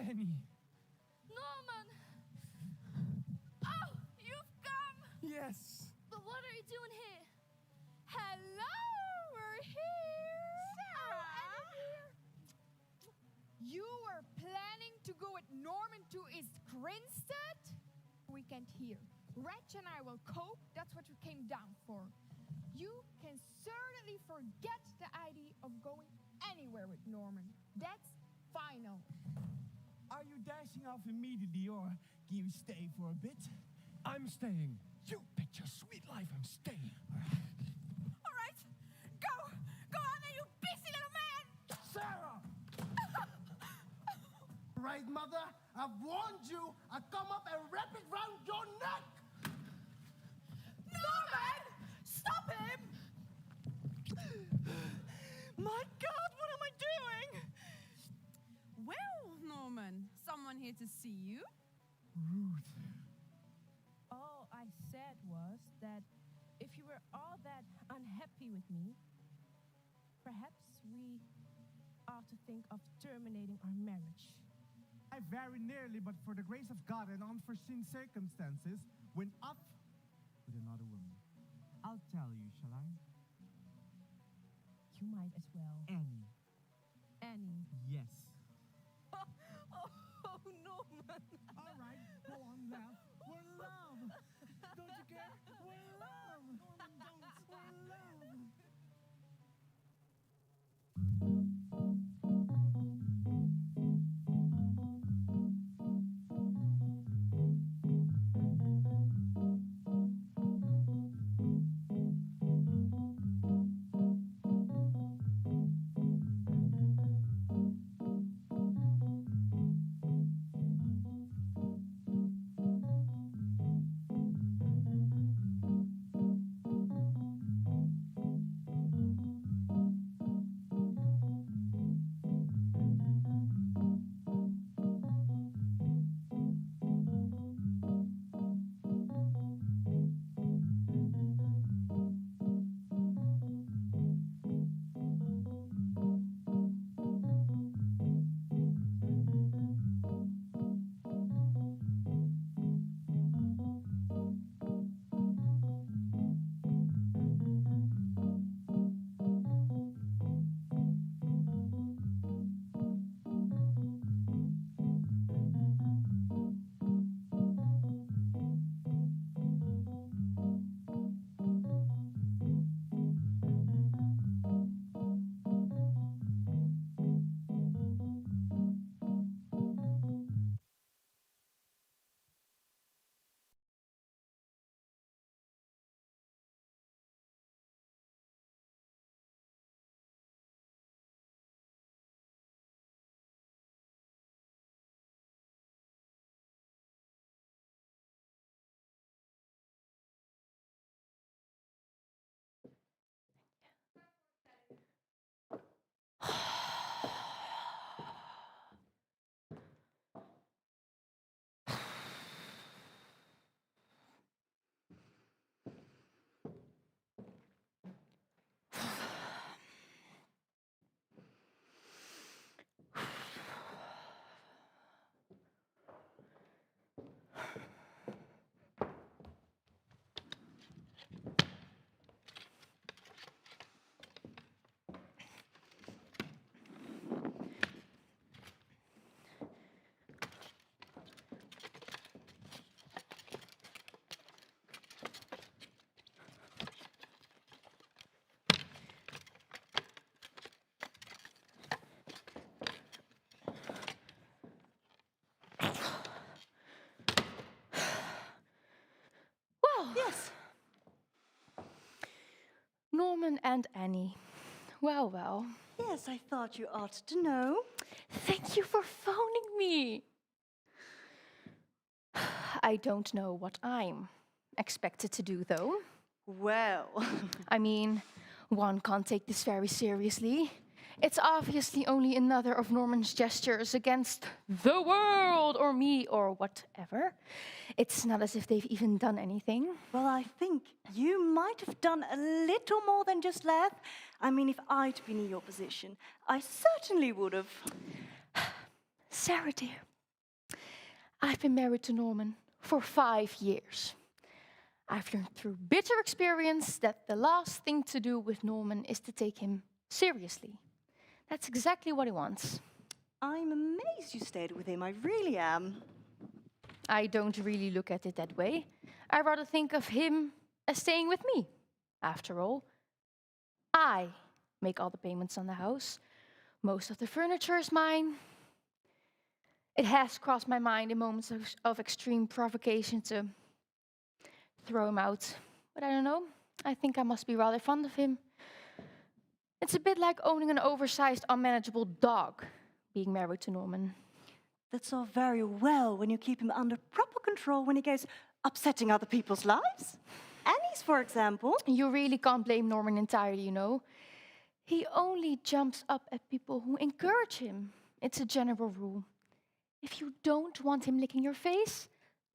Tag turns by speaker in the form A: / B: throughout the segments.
A: Annie.
B: Norman! Oh, you've come!
A: Yes.
B: But what are you doing here? Hello, we're here!
C: Sarah!
B: Oh, Annie's here!
C: You were planning to go with Norman to East Grinstead? Weekend here. Reg and I will cope. That's what we came down for. You can certainly forget the idea of going anywhere with Norman. That's final.
A: Are you dashing off immediately or can you stay for a bit? I'm staying. You bet your sweet life I'm staying.
C: All right, go on, then, you beastly little man!
A: Sarah! Right, mother? I've warned you. I'll come up and wrap it round your neck.
C: Norman! Stop him! My God, what am I doing? Well, Norman, someone here to see you?
A: Ruth.
D: All I said was that if you were all that unhappy with me, perhaps we ought to think of terminating our marriage.
A: I very nearly, but for the grace of God and unforeseen circumstances, went up with another woman. I'll tell you, shall I?
D: You might as well.
A: Annie.
D: Annie.
A: Yes.
D: Oh, Norman.
A: All right, go on, laugh. We're in love. Don't you care? We're in love. Norman, don't. We're in love.
B: Yes. Norman and Annie. Well, well.
E: Yes, I thought you ought to know.
B: Thank you for phoning me. I don't know what I'm expected to do, though.
E: Well,
B: I mean, one can't take this very seriously. It's obviously only another of Norman's gestures against the world or me or whatever. It's not as if they've even done anything.
E: well, I think you might have done a little more than just laugh. I mean, if I'd been in your position, I certainly would have.
B: Sarah, dear, I've been married to Norman for 5 years. I've learned through bitter experience that the last thing to do with Norman is to take him seriously. That's exactly what he wants.
E: I'm amazed you stayed with him, I really am.
B: I don't really look at it that way. I rather think of him as staying with me. After all, I make all the payments on the house. Most of the furniture is mine. It has crossed my mind in moments of extreme provocation to throw him out. But I don't know. I think I must be rather fond of him. It's a bit like owning an oversized, unmanageable dog, being married to Norman.
E: That's all very well when you keep him under proper control when he goes upsetting other people's lives. Annie's, for example.
B: You really can't blame Norman entirely, you know. He only jumps up at people who encourage him. It's a general rule. If you don't want him licking your face,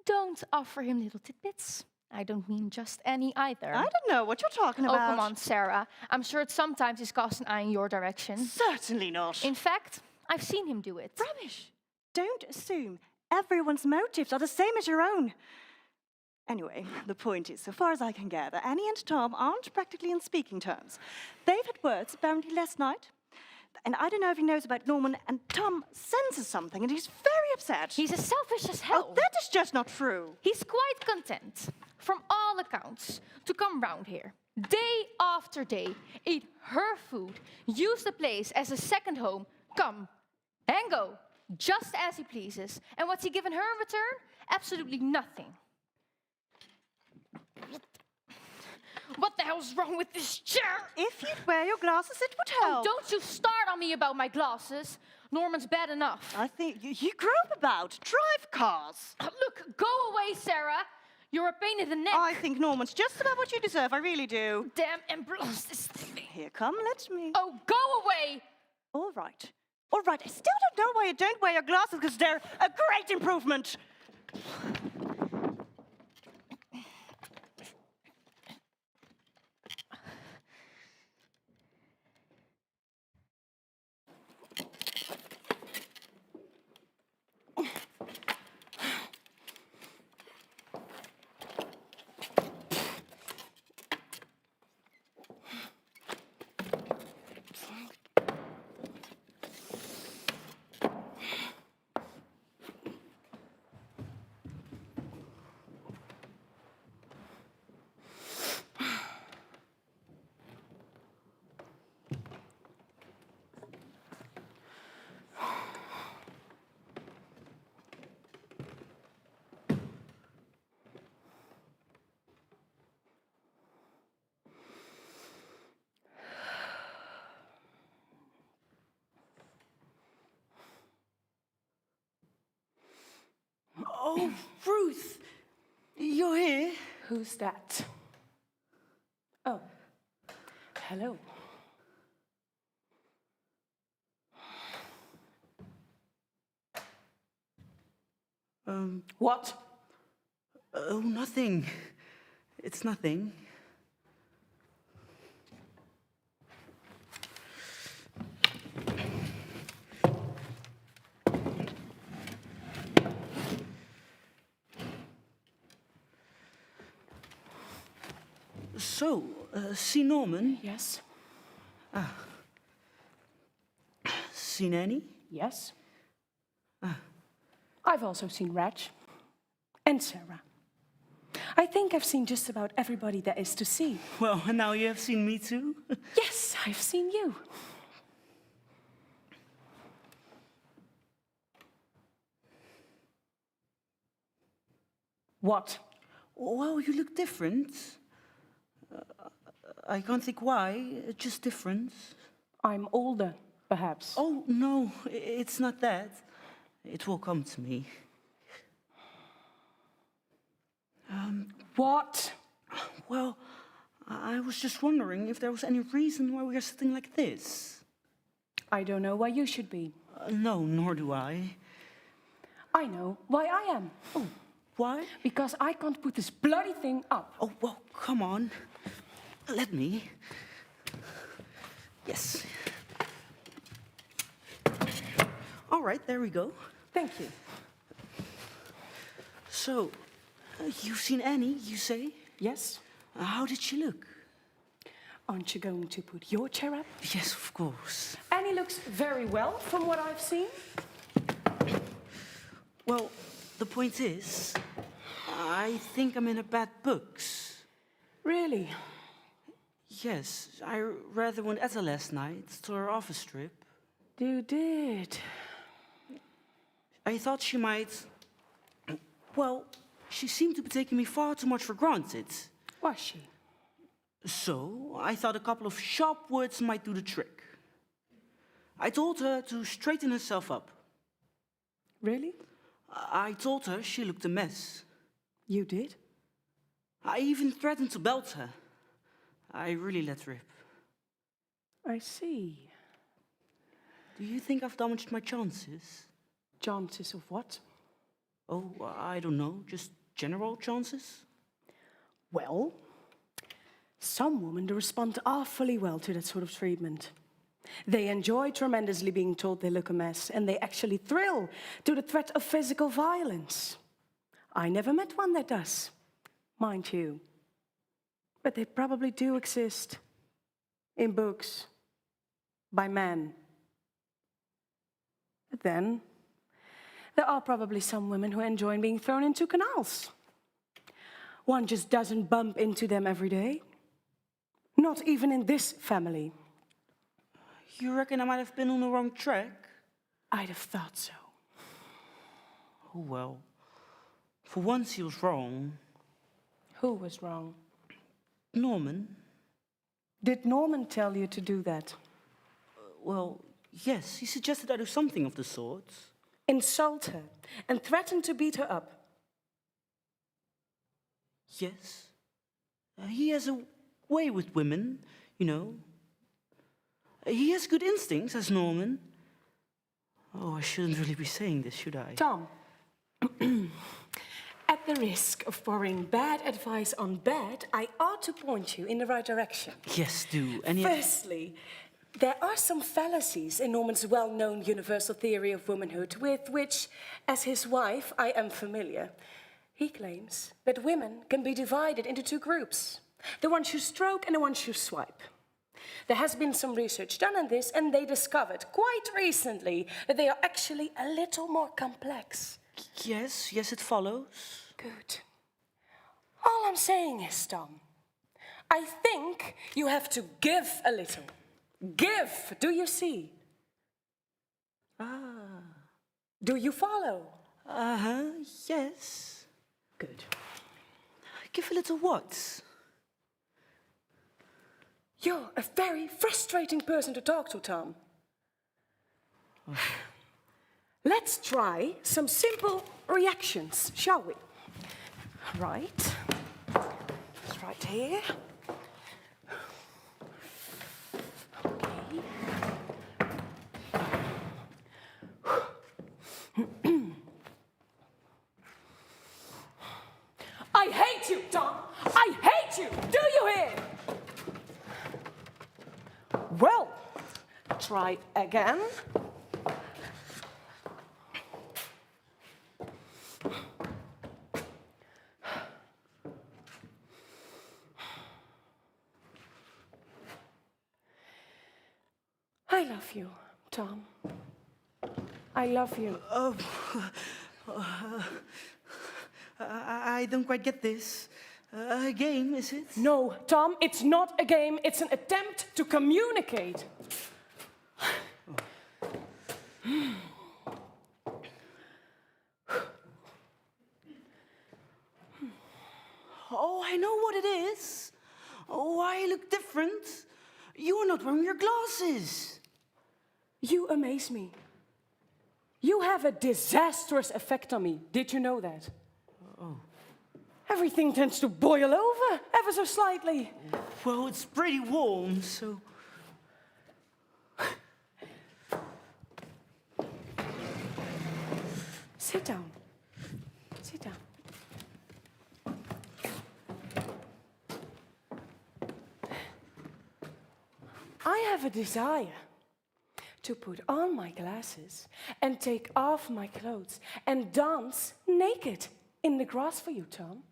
B: don't offer him little tidbits. I don't mean just Annie either.
E: I don't know what you're talking about.
B: Oh, come on, Sarah. I'm sure it sometimes he's cast an eye in your direction.
E: Certainly not.
B: In fact, I've seen him do it.
E: Rubbish. Don't assume everyone's motives are the same as your own. Anyway, the point is, so far as I can gather, Annie and Tom aren't practically on speaking terms. They've had words apparently last night. And I don't know if he knows about Norman, and Tom senses something, and he's very upset.
B: He's as selfish as hell.
E: Oh, that is just not true.
B: He's quite content, from all accounts, to come round here, day after day, eat her food, use the place as a second home, come and go, just as he pleases. And what's he given her in return? Absolutely nothing. What the hell's wrong with this chair?
E: If you'd wear your glasses, it would
B: Oh,
E: help.
B: don't you start on me about my glasses. Norman's bad enough.
E: I think you grew up about. Drive cars.
B: Look, go away, Sarah. You're a pain in the neck.
E: I think Norman's just about what you deserve. I really do.
B: Damn embrace this thing.
E: Here, come, let me.
B: Oh, go away.
E: All right. All right. I still don't know why you don't wear your glasses, because they're a great improvement.
F: Oh, Ruth, you're here?
G: Who's that? Oh, hello. What?
F: Oh, nothing. It's nothing. So, see Norman?
G: Yes?
F: Seen Annie?
G: Yes? I've also seen Reg and Sarah. I think I've seen just about everybody there is to see.
F: Well, and now you have seen me too?
G: Yes, I've seen you. What?
F: Well, you look different. I can't think why, just different.
G: I'm older, perhaps.
F: Oh, no, it's not that. It will come to me.
G: What?
F: Well, I was just wondering if there was any reason why we are sitting like this.
G: I don't know why you should be.
F: No, nor do I.
G: I know why I am.
F: Oh, why?
G: Because I can't put this bloody thing up.
F: Oh, well, come on. Let me. Yes. All right, there we go.
G: Thank you.
F: So, you've seen Annie, you say?
G: Yes?
F: How did she look?
G: Aren't you going to put your chair up?
F: Yes, of course.
G: Annie looks very well from what I've seen.
F: Well, the point is, I think I'm in her bad books.
G: Really?
F: Yes, I read the one Etta last night to her office trip.
G: You did?
F: I thought she might... Well, she seemed to be taking me far too much for granted.
G: Was she?
F: So, I thought a couple of sharp words might do the trick. I told her to straighten herself up.
G: Really?
F: I told her she looked a mess.
G: You did?
F: I even threatened to belt her. I really let rip.
G: I see.
F: Do you think I've damaged my chances?
G: Chances of what?
F: Oh, I don't know, just general chances?
G: Well, some women respond awfully well to that sort of treatment. They enjoy tremendously being told they look a mess, and they actually thrill to the threat of physical violence. I never met one that does, mind you. But they probably do exist in books by men. But then, there are probably some women who enjoy being thrown into canals. One just doesn't bump into them every day. Not even in this family.
F: You reckon I might have been on the wrong track?
G: I'd have thought so.
F: Oh, well. For once he was wrong.
G: Who was wrong?
F: Norman.
G: Did Norman tell you to do that?
F: Well, yes, he suggested I do something of the sort.
G: Insult her and threaten to beat her up.
F: Yes. He has a way with women, you know. He has good instincts, as Norman. Oh, I shouldn't really be saying this, should I?
G: Tom, at the risk of pouring bad advice on bad, I ought to point you in the right direction.
F: Yes, do.
G: Firstly, there are some fallacies in Norman's well-known universal theory of womanhood, with which, as his wife, I am familiar. He claims that women can be divided into two groups, the ones who stroke and the ones who swipe. There has been some research done on this, and they discovered quite recently that they are actually a little more complex.
F: Yes, it follows.
G: Good. All I'm saying is, Tom, I think you have to give a little. Give, do you see? Do you follow?
F: Yes.
G: Good.
F: Give a little what?
G: You're a very frustrating person to talk to, Tom. Let's try some simple reactions, shall we? Right. It's right here. Okay. I hate you, Tom! I hate you! Do you hear? Well, try again. I love you, Tom. I love you.
F: I don't quite get this. A game, is it?
G: No, Tom, it's not a game. It's an attempt to communicate.
F: Oh, I know what it is. Oh, I look different. You're not wearing your glasses.
G: You amaze me. You have a disastrous effect on me. Did you know that?
F: Oh.
G: Everything tends to boil over ever so slightly.
F: Well, it's pretty warm, so...
G: Sit down. Sit down. I have a desire to put on my glasses and take off my clothes and dance naked in the grass for you, Tom.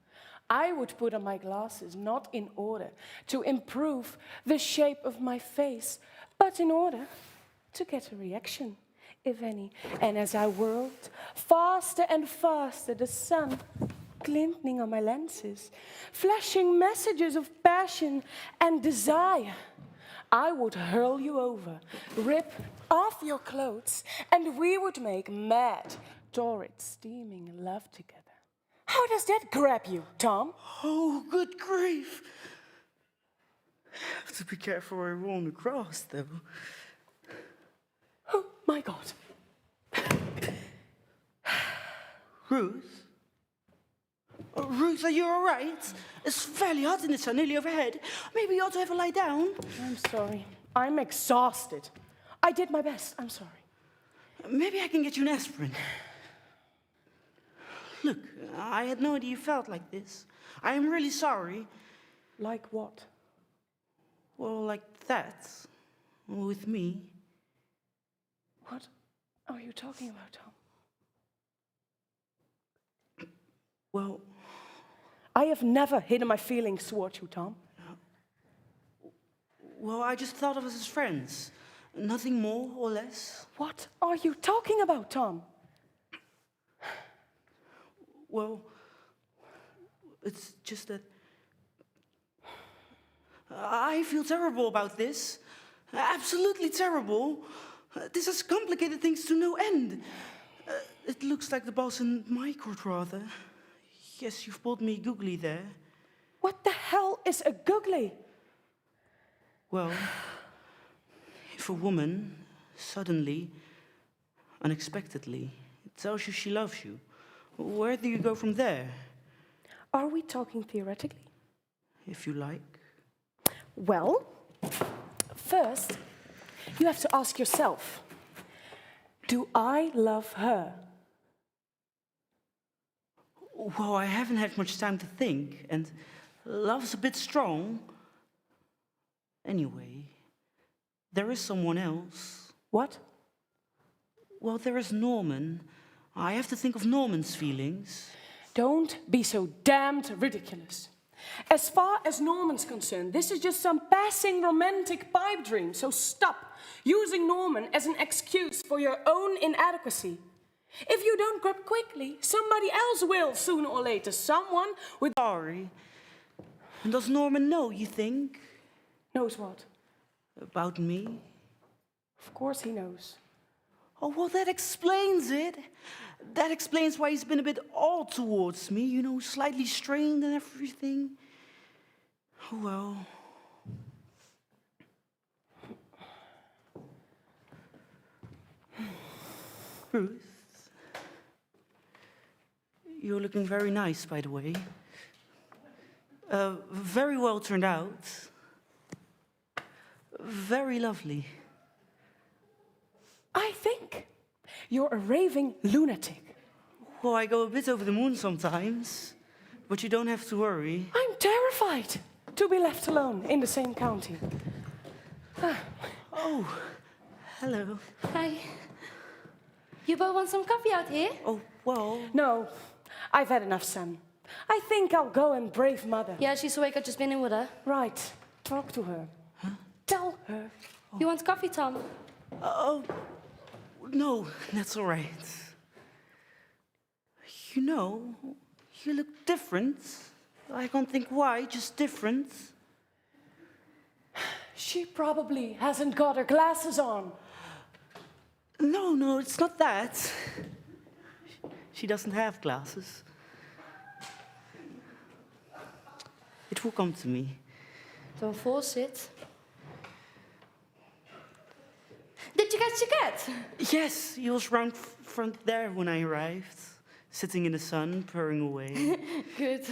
G: I would put on my glasses not in order to improve the shape of my face, but in order to get a reaction, if any. And as I whirled faster and faster, the sun glinting on my lenses, flashing messages of passion and desire, I would hurl you over, rip off your clothes, and we would make mad, torrid, steaming love together. How does that grab you, Tom?
F: Oh, good grief. I have to be careful where I roll on the grass, though.
G: Oh, my God.
F: Ruth? Oh, Ruth, are you all right? It's fairly hot in the sun, nearly overhead. Maybe you ought to have a lie down.
G: I'm sorry. I'm exhausted. I did my best. I'm sorry.
F: Maybe I can get you an aspirin. Look, I had no idea you felt like this. I am really sorry.
G: Like what?
F: Well, like that. With me.
G: What are you talking about, Tom?
F: Well,
G: I have never hidden my feelings towards you, Tom.
F: well, I just thought of us as friends. Nothing more or less.
G: What are you talking about, Tom?
F: Well, it's just that I feel terrible about this. Absolutely terrible. This has complicated things to no end. It looks like the boss in my court, rather. Yes, you've pulled me googly there.
G: What the hell is a googly?
F: Well, if a woman suddenly, unexpectedly, tells you she loves you, where do you go from there?
G: Are we talking theoretically?
F: If you like.
G: Well, first, you have to ask yourself, do I love her?
F: Well, I haven't had much time to think, and love's a bit strong. Anyway, there is someone else.
G: What?
F: Well, there is Norman. I have to think of Norman's feelings.
G: Don't be so damned ridiculous. As far as Norman's concerned, this is just some passing romantic pipe dream, so stop using Norman as an excuse for your own inadequacy. If you don't grab quickly, somebody else will sooner or later. Someone with...
F: Sorry. And does Norman know, you think?
G: Knows what?
F: About me?
G: Of course he knows.
F: Oh, well, that explains it. That explains why he's been a bit odd towards me, you know, slightly strained and everything. Oh, well. Ruth, you're looking very nice, by the way. Very well turned out. Very lovely.
G: I think you're a raving lunatic.
F: Well, I go a bit over the moon sometimes, but you don't have to worry.
G: I'm terrified to be left alone in the same county.
F: Oh, hello.
B: Hi. You both want some coffee out here?
F: Oh, well.
G: No, I've had enough, Sam. I think I'll go and brave Mother.
B: Yeah, she's awake. I've just been in with her.
G: Right, talk to her. Huh? Tell her.
B: You want coffee, Tom?
F: Oh, no, that's all right. You know, you look different. I can't think why, just different.
G: She probably hasn't got her glasses on.
F: No, it's not that. She doesn't have glasses. It will come to me.
B: Don't force it. Did you catch your cat?
F: Yes, he was round front there when I arrived, sitting in the sun, purring away.
B: Good.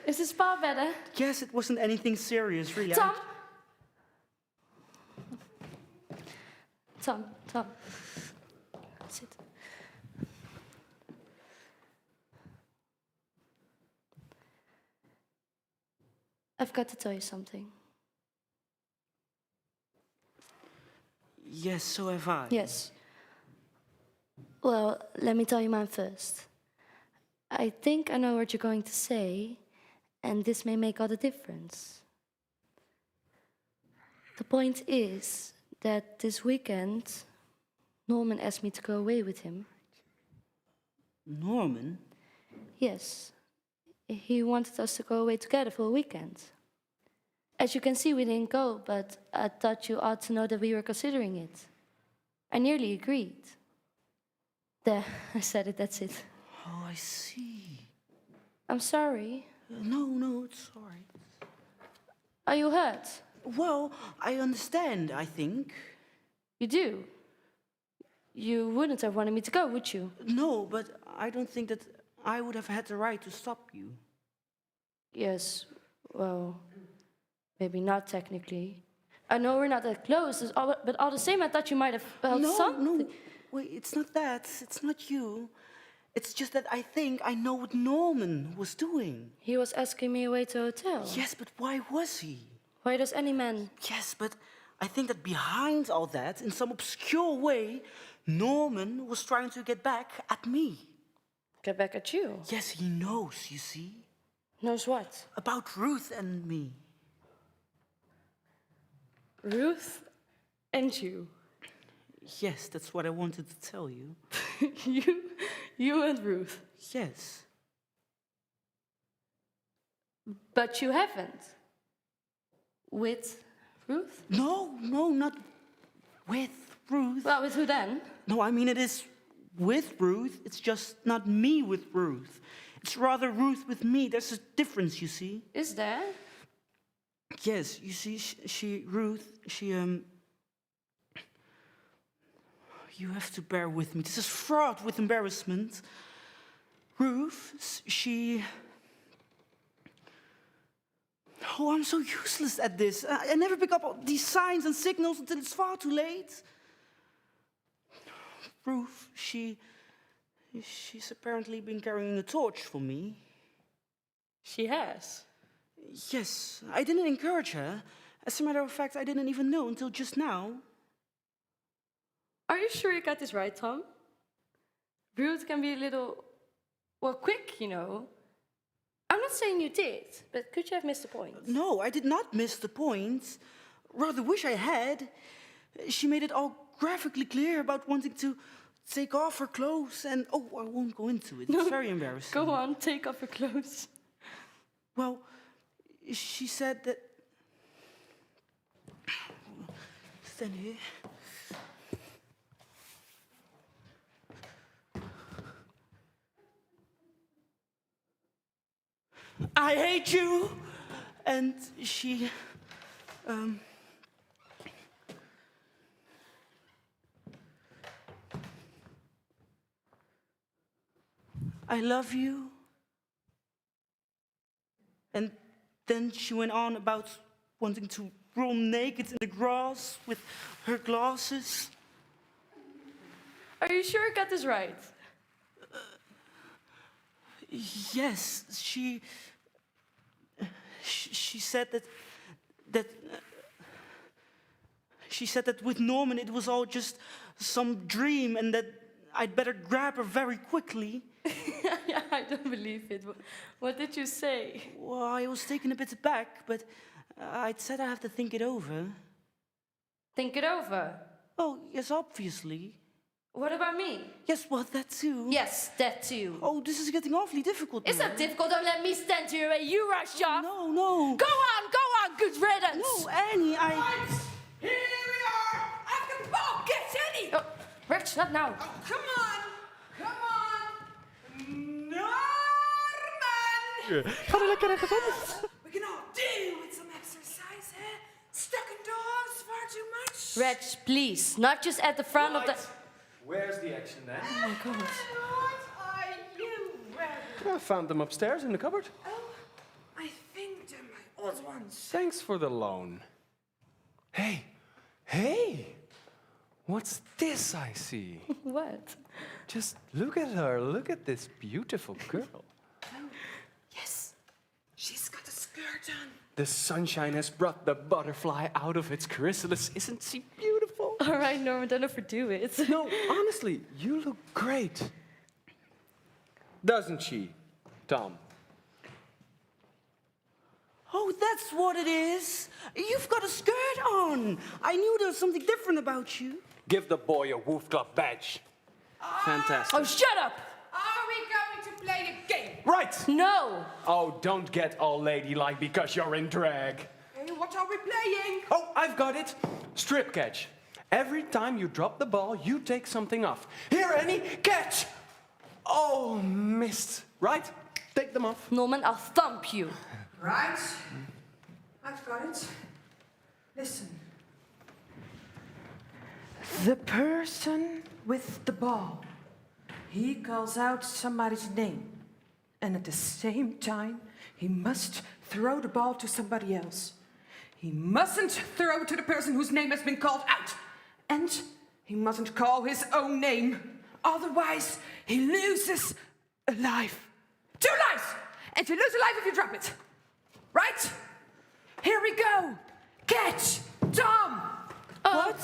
B: Is the spa better?
F: Yes, it wasn't anything serious, really.
B: Tom? Tom. Sit. I've got to tell you something.
F: Yes, so have I.
B: Yes. Well, let me tell you mine first.
H: I think I know what you're going to say, and this may make all the difference. The point is that this weekend, Norman asked me to go away with him.
F: Norman?
H: Yes. He wanted us to go away together for a weekend. As you can see, we didn't go, but I thought you ought to know that we were considering it. I nearly agreed. There, I said it, that's it.
F: Oh, I see.
H: I'm sorry.
F: No, it's all right.
H: Are you hurt?
F: Well, I understand, I think.
H: You do? You wouldn't have wanted me to go, would you?
F: No, but I don't think that I would have had the right to stop you.
H: Yes, well, maybe not technically. I know we're not that close, but all the same, I thought you might have felt something.
F: No, wait, it's not that. It's not you. It's just that I think I know what Norman was doing.
H: He was asking me away to a hotel.
F: Yes, but why was he?
H: Why does any man?
F: Yes, but I think that behind all that, in some obscure way, Norman was trying to get back at me.
H: Get back at you?
F: Yes, he knows, you see.
H: Knows what?
F: About Ruth and me.
H: Ruth and you.
F: Yes, that's what I wanted to tell you.
H: You and Ruth.
F: Yes.
H: But you haven't. With Ruth?
F: No, not with Ruth.
H: Well, with who then?
F: No, I mean it is with Ruth. It's just not me with Ruth. It's rather Ruth with me. There's a difference, you see.
H: Is there?
F: Yes, you see, Ruth, you have to bear with me. This is fraught with embarrassment. Ruth, Oh, I'm so useless at this. I never pick up all these signs and signals until it's far too late. Ruth, she's apparently been carrying a torch for me.
H: She has?
F: Yes, I didn't encourage her. As a matter of fact, I didn't even know until just now.
H: Are you sure you got this right, Tom? Ruth can be a little, quick, you know. I'm not saying you did, but could you have missed the point?
F: No, I did not miss the point. Rather wish I had. She made it all graphically clear about wanting to take off her clothes and... Oh, I won't go into it. It's very embarrassing.
H: Go on, take off her clothes.
F: Well, she said that... Stand here. I hate you! And she... I love you. And then she went on about wanting to roll naked in the grass with her glasses.
H: Are you sure I got this right?
F: Yes, she said that with Norman it was all just some dream and that I'd better grab her very quickly.
H: I don't believe it. What did you say?
F: Well, I was taken a bit aback, but I'd said I have to think it over.
H: Think it over?
F: Oh, yes, obviously.
H: What about me?
F: Yes, well, that too.
H: Yes, that too.
F: Oh, this is getting awfully difficult.
H: It's not difficult. Don't let me stand in your way. You rush off.
F: No.
H: Go on. Good riddance.
F: No, Annie,
C: Right, here we are at the ball. Get ready.
H: Oh, Rich, not now.
C: Oh, come on. Norman.
A: Ga er lekker even zitten.
C: We can all do with some exercise, eh? Stuck indoors far too much.
H: Reg, please, not just at the front of the...
I: Where's the action then?
H: Oh my God.
C: What are you wearing?
I: I found them upstairs in the cupboard.
C: Oh, I think they're my old ones.
I: Thanks for the loan. Hey! What's this I see?
H: What?
I: Just look at her. Look at this beautiful girl.
C: Oh, yes. She's got a skirt on.
I: The sunshine has brought the butterfly out of its chrysalis. Isn't she beautiful?
H: All right, Norman, don't overdo it.
I: No, honestly, you look great. Doesn't she? Tom.
F: Oh, that's what it is. You've got a skirt on. I knew there was something different about you.
I: Give the boy a Wolf Club badge.
F: Fantastic.
G: Oh, shut up!
C: Are we going to play a game?
I: Right!
G: No!
I: Oh, don't get all ladylike because you're in drag.
C: Hey, what are we playing?
I: Oh, I've got it. Strip catch. Every time you drop the ball, you take something off. Here, Annie, catch! Oh, missed. Right? Take them off.
G: Norman, I'll thump you.
J: Right. I've got it. Listen. The person with the ball, he calls out somebody's name. And at the same time, he must throw the ball to somebody else. He mustn't throw it to the person whose name has been called out. And he mustn't call his own name. Otherwise, he loses a life. 2 lives! And you lose a life if you drop it. Right? Here we go. Catch! Tom!
G: What?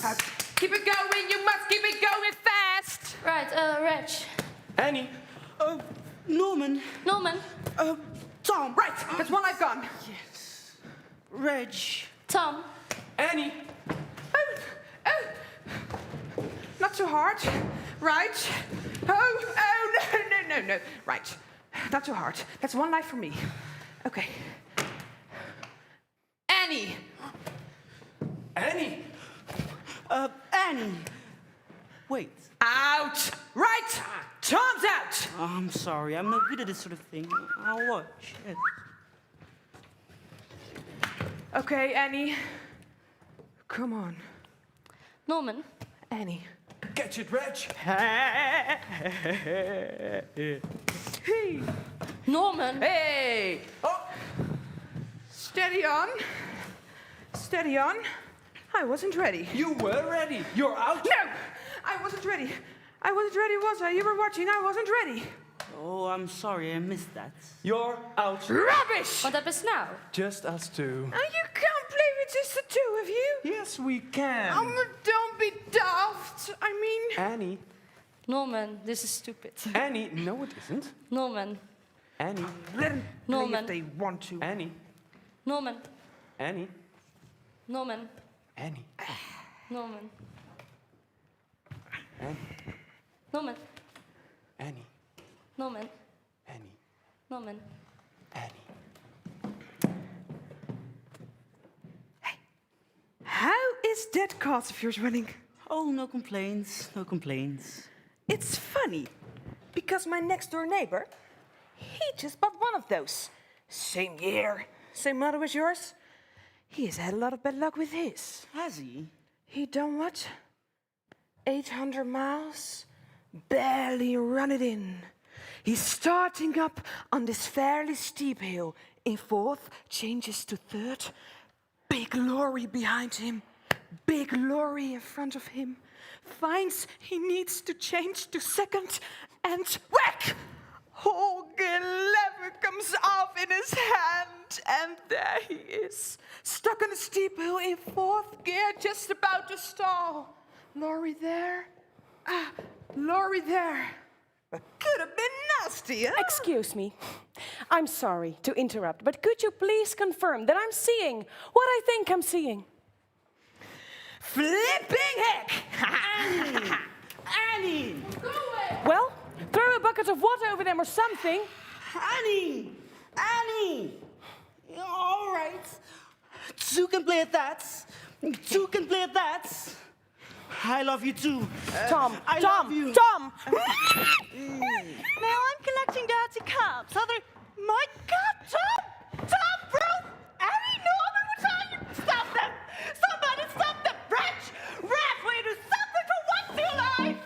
C: Keep it going, you must keep it going fast.
H: Right, Reg.
I: Annie.
F: Norman.
H: Norman.
F: Tom.
J: Right, that's one life gone.
F: Yes. Reg.
H: Tom.
I: Annie.
J: Oh. Not too hard. Right? Oh, no. Right. Not too hard. That's one life for me. Okay. Annie.
I: Annie.
F: Annie. Wait.
J: Out. Right. Tom's out.
F: Oh, I'm sorry. I'm not good at this sort of thing. I'll watch. Yes.
J: Okay, Annie. Come on.
H: Norman.
J: Annie.
I: Catch it, Reg.
J: Hey.
H: Norman.
J: Hey.
I: Oh.
J: Steady on. Steady on. I wasn't ready.
I: You were ready. You're out.
J: No! I wasn't ready. I wasn't ready, was I? You were watching. I wasn't ready.
F: Oh, I'm sorry. I missed that.
I: You're out.
J: Rubbish!
H: Wat hebben ze nou?
I: Just us two.
J: Oh, you can't play with just the two of you.
I: Yes, we can.
J: Don't be daft. I mean...
I: Annie.
H: Norman, this is stupid.
I: Annie. No, it isn't.
H: Norman.
I: Annie.
J: Let them play
H: Norman.
J: if they want to.
I: Annie.
H: Norman.
I: Annie.
H: Norman.
I: Annie.
H: Norman.
I: Annie.
H: Norman.
I: Annie.
H: Norman.
I: Annie.
H: Norman.
I: Annie.
J: How is that cause of yours running?
F: Oh, no complaints. No complaints.
J: It's funny, because my next door neighbor, he just bought one of those. Same year, same model as yours. He has had a lot of bad luck with his.
F: Has he?
J: He done what? 800 miles? Barely run it in. He's starting up on this fairly steep hill. In 4th, changes to 3rd. Big lorry behind him. Big lorry in front of him. Finds he needs to change to 2nd and whack! Whole lever comes off in his hand, and there he is, stuck on a steep hill in 4th gear, just about to stall. Lorry there, lorry there. Could have been nasty, huh?
G: Excuse me. I'm sorry to interrupt, but could you please confirm that I'm seeing what I think I'm seeing?
J: Flipping heck!
F: Annie!
G: Well, throw a bucket of water over them or something.
F: Annie! Annie! All right. 2 can play at that. 2 can play at that. I love you too.
G: Tom,
F: I
G: Tom,
F: love you.
G: Tom!
E: Now I'm collecting dirty cups. My God, Tom! Tom, bro! Annie, Norman, what are you? Stop them! Somebody stop them! Reg! Will you do something for once in your life?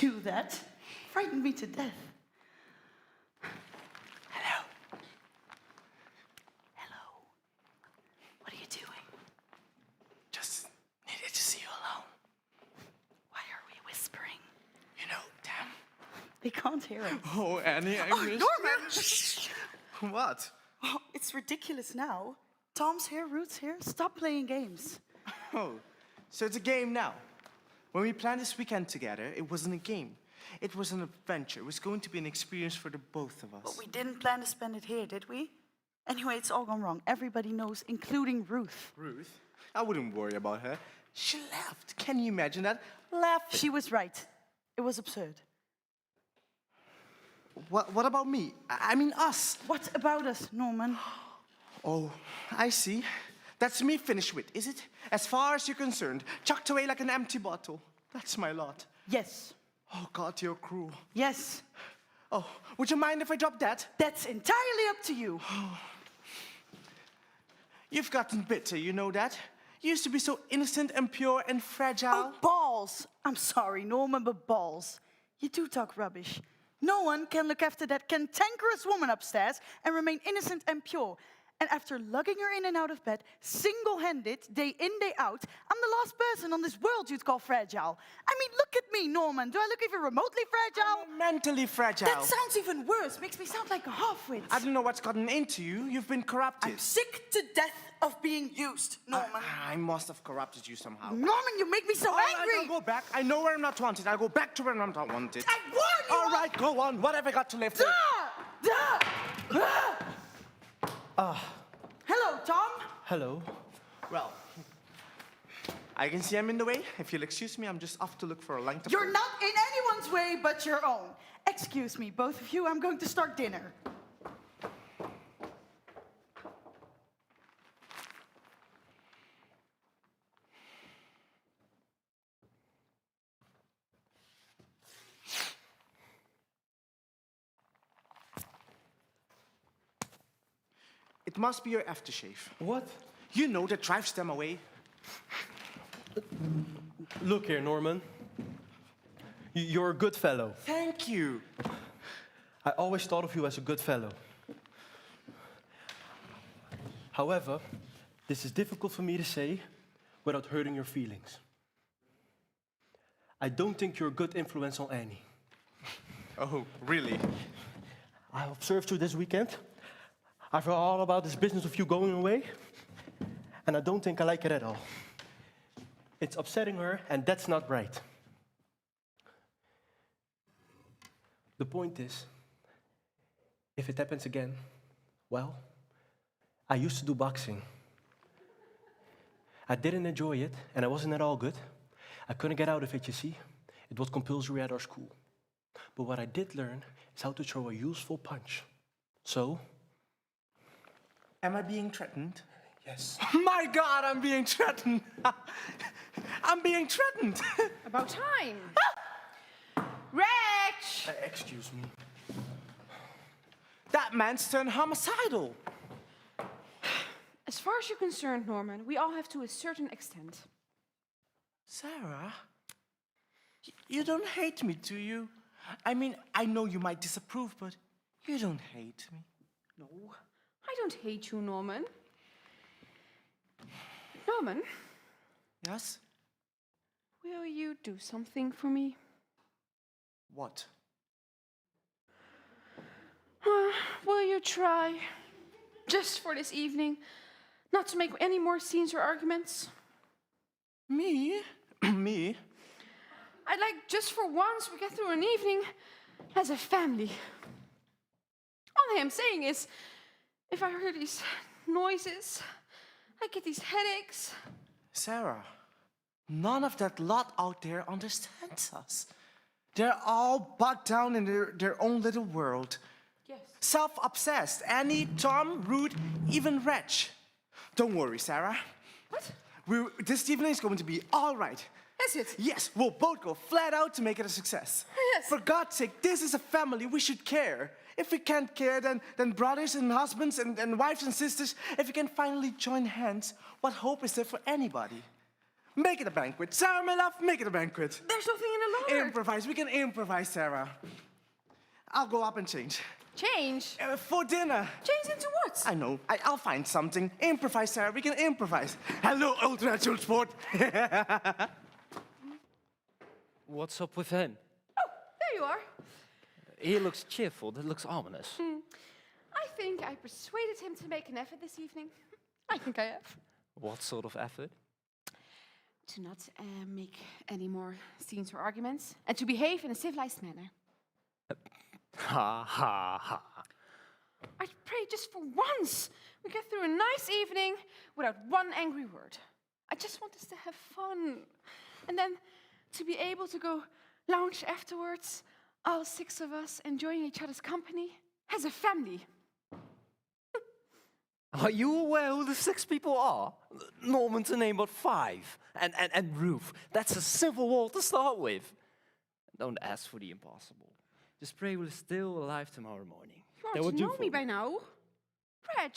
K: do that. Frightened me to death. Hello. Hello. What are you doing?
L: Just needed to see you alone.
K: Why are we whispering?
L: You know, damn.
K: They can't hear us.
L: Oh, Annie, I miss
K: Norman!
L: What?
K: Oh, it's ridiculous now. Tom's here, Ruth's here. Stop playing games.
L: Oh, so it's a game now. When we planned this weekend together, it wasn't a game. It was an adventure. It was going to be an experience for the both of us.
K: But we didn't plan to spend it here, did we? Anyway, it's all gone wrong. Everybody knows, including Ruth.
L: Ruth? I wouldn't worry about her. She laughed. Can you imagine that? Laughing.
K: She was right. It was absurd.
L: What about me? I mean us.
K: What about us, Norman?
L: Oh, I see. That's me finished with, is it? As far as you're concerned, chucked away like an empty bottle. That's my lot.
K: Yes.
L: Oh, God, you're cruel.
K: Yes.
L: Oh, would you mind if I drop that?
K: That's entirely up to you.
L: You've gotten bitter, you know that? You used to be so innocent and pure and fragile.
K: Oh, balls. I'm sorry, Norman, but balls. You do talk rubbish. No one can look after that cantankerous woman upstairs and remain innocent and pure. And after lugging her in and out of bed, single-handed, day in, day out, I'm the last person on this world you'd call fragile. I mean, look at me, Norman. Do I look even remotely fragile?
L: I'm mentally fragile.
K: That sounds even worse. Makes me sound like a half-wit.
L: I don't know what's gotten into you. You've been corrupted.
K: I'm sick to death of being used, Norman.
L: I must have corrupted you somehow.
K: Norman, you make me so angry.
L: I'll go back. I know where I'm not wanted. I'll go back to where I'm not wanted.
K: I warn you!
L: All right, go on. What have I got to live with?
K: Hello, Tom.
I: Hello.
L: Well, I can see I'm in the way. If you'll excuse me, I'm just off to look for a length of
K: You're
L: rope.
K: not in anyone's way but your own. Excuse me, both of you. I'm going to start dinner.
L: It must be your aftershave.
I: What?
L: You know that drives them away.
I: Look here, Norman. You're a good fellow.
L: Thank you.
I: I always thought of you as a good fellow. However, this is difficult for me to say without hurting your feelings. I don't think you're a good influence on Annie.
L: Oh, really?
I: I observed you this weekend. I've heard all about this business of you going away, and I don't think I like it at all. It's upsetting her, and that's not right. The point is, if it happens again, well, I used to do boxing. I didn't enjoy it, and I wasn't at all good. I couldn't get out of it, you see. It was compulsory at our school. But what I did learn is how to throw a useful punch. So,
L: am I being threatened?
I: yes.
L: My God, I'm being threatened. I'm being threatened.
C: About time. Reg!
I: Excuse me.
L: That man's turned homicidal.
C: As far as you're concerned, Norman, we all have to a certain extent.
L: Sarah, you don't hate me, do you? I mean, I know you might disapprove, but you don't hate me.
C: No, I don't hate you, Norman. Norman,
L: Yes?
C: will you do something for me?
L: What?
C: Will you try, just for this evening, not to make any more scenes or arguments?
L: Me? Me?
C: I'd like just for once we get through an evening as a family. All I am saying is, if I hear these noises, I get these headaches.
L: Sarah, none of that lot out there understands us. They're all bogged down in their own little world.
C: Yes.
L: Self-obsessed. Annie, Tom, Ruth, even Reg. Don't worry, Sarah.
C: What?
L: This evening is going to be all right.
C: Is it?
L: Yes, we'll both go flat out to make it a success.
C: Yes.
L: For God's sake, this is a family. We should care. If we can't care, then brothers and husbands and wives and sisters, if we can finally join hands, what hope is there for anybody? Make it a banquet. Sarah, my love, make it a banquet.
J: There's nothing in the larder.
L: Improvise. We can improvise, Sarah. I'll go up and change.
J: Change?
L: For dinner.
J: Change into what?
L: I know. I'll find something. Improvise, Sarah. We can improvise. Hello, old natural sport.
M: What's up with him?
J: Oh, there you are.
M: He looks cheerful. That looks ominous.
B: I think I persuaded him to make an effort this evening. I think I have.
M: What sort of effort?
B: To not make any more scenes or arguments, and to behave in a civilized manner.
M: Ha ha ha.
B: I pray just for once we get through a nice evening without one angry word. I just want us to have fun. And then to be able to go lounge afterwards, all 6 of us enjoying each other's company as a family.
M: Are you aware who the 6 people are? Norman's a name but 5. And Ruth. That's a civil war to start with. Don't ask for the impossible. Just pray we're still alive tomorrow morning.
B: You ought to know me by now. Reg,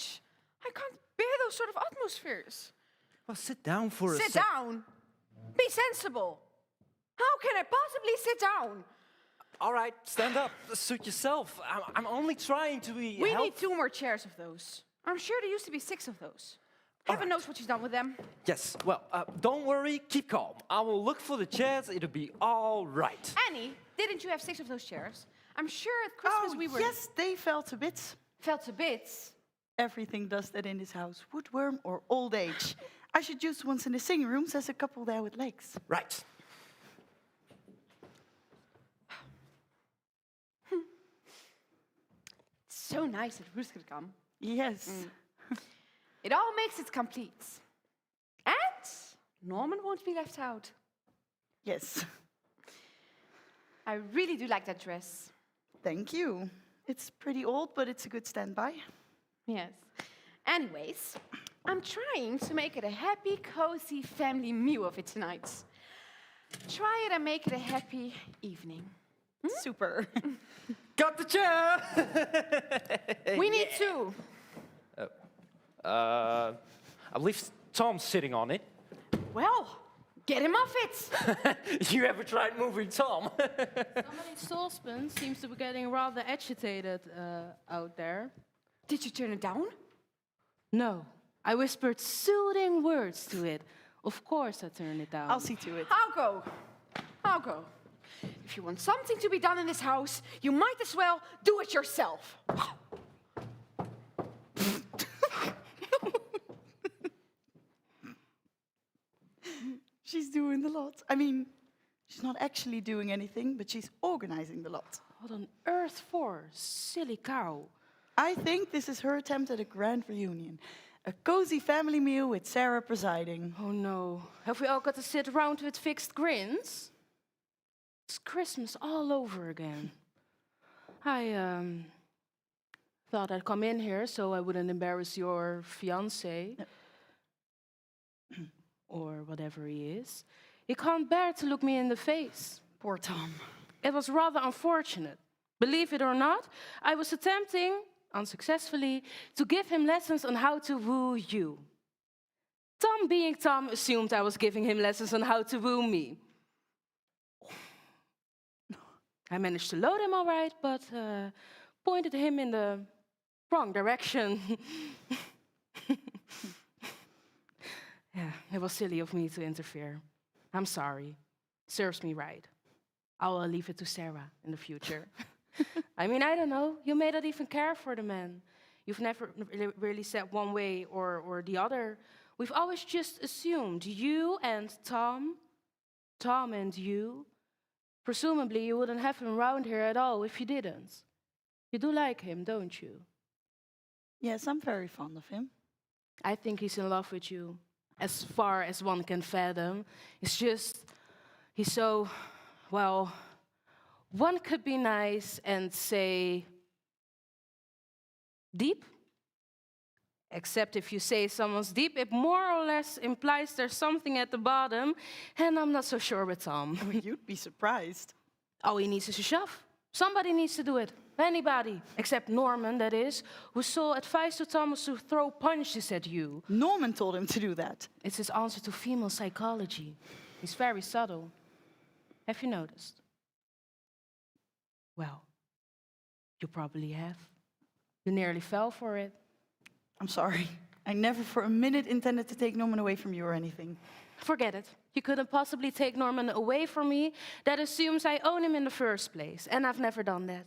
B: I can't bear those sort of atmospheres.
M: Well, sit down for a
B: Sit down? Be sensible. How can I possibly sit down?
M: All right, stand up. Suit yourself. I'm only trying to be
B: We need 2 more chairs of those. I'm sure there used to be 6 of those. Heaven knows what she's done with them.
M: Yes, well, don't worry. Keep calm. I will look for the chairs. It'll be all right.
B: Annie, didn't you have 6 of those chairs? I'm sure at Christmas we were...
K: Yes, they fell to bits.
B: Fell to bits?
K: Everything does that in this house. Woodworm or old age. I should use the ones in the singing rooms. There's a couple there with legs.
M: Right.
B: It's so nice that Ruth could come.
K: Yes.
B: It all makes it complete. And Norman won't be left out.
K: Yes.
B: I really do like that dress.
K: Thank you. It's pretty old, but it's a good standby.
B: Yes. Anyways, I'm trying to make it a happy, cozy family meal of it tonight. Try it and make it a happy evening.
K: Super.
M: Got the chair!
B: We need 2.
M: I believe Tom's sitting on it.
B: Well, get him off it!
M: You ever tried moving Tom?
D: Somebody's saucepan seems to be getting rather agitated out there.
B: Did you turn it down?
D: No, I whispered soothing words to it. Of course I turned it down.
K: I'll see to it.
B: I'll go. If you want something to be done in this house, you might as well do it yourself.
K: She's doing the lot. I mean, she's not actually doing anything, but she's organizing the lot.
D: What on earth for? Silly cow.
K: I think this is her attempt at a grand reunion. A cozy family meal with Sarah presiding.
D: Oh no. Have we all got to sit around with fixed grins? It's Christmas all over again. I thought I'd come in here so I wouldn't embarrass your fiancé. Or whatever he is. He can't bear to look me in the face.
K: Poor Tom.
D: It was rather unfortunate. Believe it or not, I was attempting, unsuccessfully, to give him lessons on how to woo you. Tom, being Tom, assumed I was giving him lessons on how to woo me. I managed to load him all right, but pointed him in the wrong direction. Yeah, it was silly of me to interfere. I'm sorry. Serves me right. I'll leave it to Sarah in the future. I mean, I don't know. You may not even care for the man. You've never really said one way or the other. We've always just assumed you and Tom and you. Presumably, you wouldn't have him around here at all if you didn't. You do like him, don't you?
K: Yes, I'm very fond of him.
D: I think he's in love with you. As far as one can fathom. It's just, he's so, well, one could be nice and say deep. Except if you say someone's deep, it more or less implies there's something at the bottom, and I'm not so sure with Tom.
K: Oh, you'd be surprised.
D: All he needs is a shove. Somebody needs to do it.
G: Anybody, except Norman, that is, whose sole advice to Tom was to throw punches at you.
K: Norman told him to do that.
G: It's his answer to female psychology. He's very subtle. Have you noticed? Well, you probably have. You nearly fell for it.
K: I'm sorry. I never for a minute intended to take Norman away from you or anything.
G: Forget it. You couldn't possibly take Norman away from me. That assumes I own him in the first place, and I've never done that.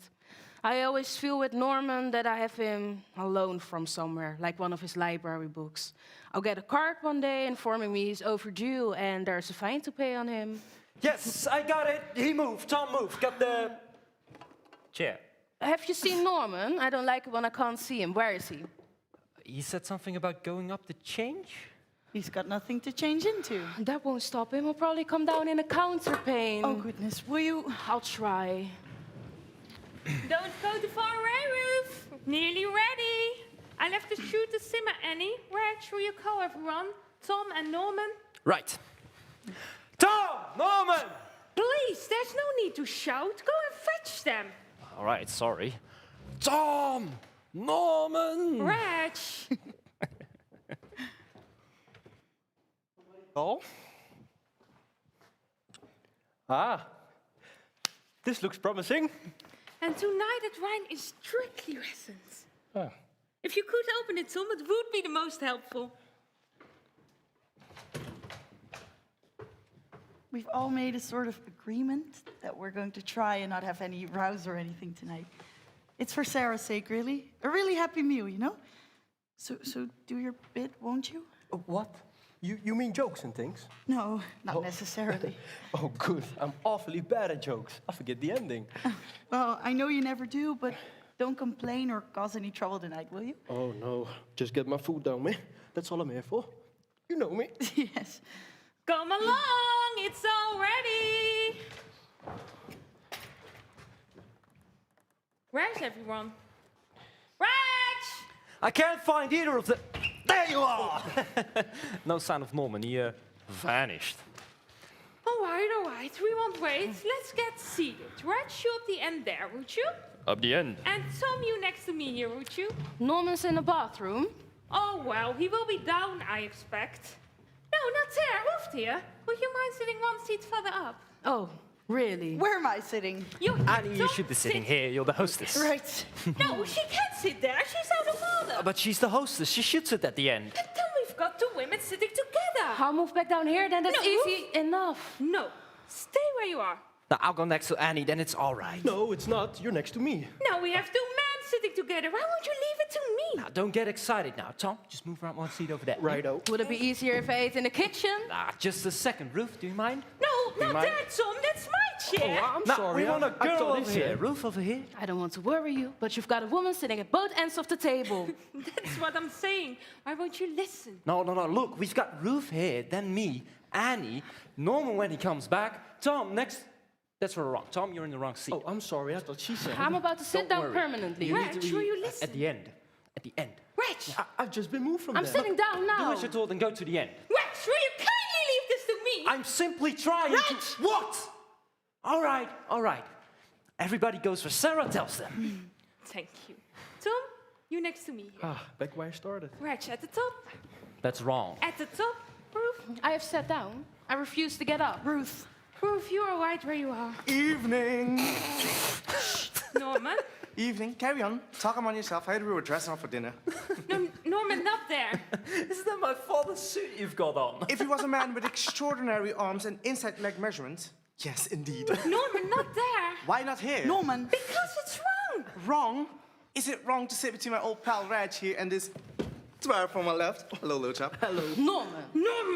G: I always feel with Norman that I have him alone from somewhere, like one of his library books. I'll get a card one day informing me he's overdue and there's a fine to pay on him.
M: Yes, I got it. He moved. Tom moved. Got the chair.
G: Have you seen Norman? I don't like it when I can't see him. Where is he?
M: He said something about going up the change?
K: He's got nothing to change into.
G: That won't stop him. He'll probably come down in a counter pain.
K: Oh, goodness. Will you?
G: I'll try.
N: Don't go too far away, Ruth. Nearly ready. I left the shoot to simmer, Annie. Reg, will you call everyone? Tom and Norman?
M: Right. Tom! Norman!
N: Please, there's no need to shout. Go and fetch them.
M: All right, sorry. Tom! Norman!
N: Reg!
I: Oh? Ah. This looks promising.
N: And tonight at wine is strictly reasons.
I: Oh.
N: If you could open it, Tom, it would be the most helpful.
K: We've all made a sort of agreement that we're going to try and not have any rows or anything tonight. It's for Sarah's sake, really. A really happy meal, you know? So do your bit, won't you?
I: What? You mean jokes and things?
K: No, not necessarily.
I: Oh, good. I'm awfully bad at jokes. I forget the ending.
K: Well, I know you never do, but don't complain or cause any trouble tonight, will you?
I: Oh, no. Just get my food down, man. That's all I'm here for. You know me.
K: Yes.
N: Come along, it's all ready. Where's everyone? Reg!
M: I can't find either of the... There you are! No sign of Norman. He vanished.
N: All right, we won't wait. Let's get seated. Reg, you up the end there, would you?
M: Up the end.
N: And Tom, you next to me here, would you?
G: Norman's in the bathroom.
N: Oh, well, he will be down, I expect. No, not there, Ruth here. Would you mind sitting one seat further up?
G: Oh, really?
K: Where am I sitting?
M: Annie, you should be sitting here. You're the hostess.
K: Right.
N: No, she can't sit there. She's out of order.
M: But she's the hostess. She should sit at the end.
N: But then we've got two women sitting together.
G: I'll move back down here, then that's
N: No,
G: easy enough.
N: No, stay where you are.
M: Now, I'll go next to Annie, then it's all right.
I: No, it's not. You're next to me.
N: No, we have two men sitting together. Why won't you leave it to me?
M: Now, don't get excited now. Tom, just move around one seat over there.
I: Righto.
G: Would it be easier if I ate in the kitchen?
M: Just a second. Ruth, do you mind?
N: No, not
M: mind?
N: there, Tom. That's my chair.
I: Oh, I'm
M: No,
I: sorry.
M: we want a
I: I
M: girl
I: thought
M: over
I: it
M: here. Ruth over here.
G: I don't want to worry you, but you've got a woman sitting at both ends of the table.
N: That's what I'm saying. Why won't you listen?
M: No. Look, we've got Ruth here, then me, Annie, Norman when he comes back, Tom next... That's wrong. Tom, you're in the wrong seat.
I: Oh, I'm sorry. I thought she said.
G: I'm about to sit
M: Don't
G: down
M: worry.
G: permanently.
M: You
N: Reg,
M: need to
N: will
M: be
N: you listen?
M: at the end. At the end.
N: Reg!
I: I've just been moved from
G: I'm
I: there.
G: sitting down
M: Do
G: now.
M: as you're told and go to the end.
N: Reg, will you kindly leave this to me?
M: I'm simply trying to... What? All right. Everybody goes where Sarah tells them.
N: Thank you. Tom, you next to me here.
I: Back where I started.
N: Reg, at the top.
M: That's wrong.
N: At the top. Ruth.
G: I have sat down. I refuse to get up.
K: Ruth.
N: Ruth, you are right where you are.
L: Evening.
N: Norman.
L: Evening. Carry on. Talk among yourself. I heard we were dressing up for dinner.
N: No, Norman, not there.
M: Isn't that my father's suit you've got on?
L: If he was a man with extraordinary arms and inside leg measurements, yes, indeed.
N: Norman, not there.
L: Why not here?
K: Norman.
N: Because it's wrong.
L: Wrong? Is it wrong to sit between my old pal Reg here and this dwarf from my left? Hello, little chap.
I: Hello.
N: Norman.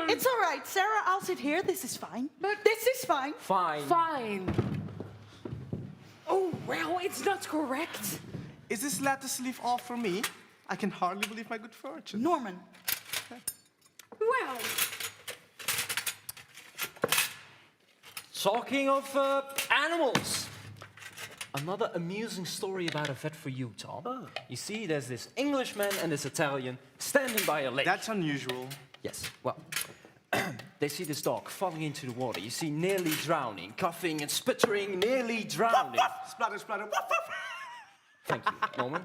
K: It's all right, Sarah. I'll sit here. This is fine.
N: But
K: this is fine.
G: Fine.
N: Oh, well, it's not correct.
L: Is this letter sleeve all for me? I can hardly believe my good fortune.
K: Norman.
N: Well,
M: Talking of animals. Another amusing story about a vet for you, Tom. You see, there's this Englishman and this Italian standing by a lake.
L: That's unusual.
M: Yes, well, they see this dog falling into the water. You see, nearly drowning, coughing and sputtering, nearly drowning.
L: Splatter, splatter.
M: Thank you, Norman.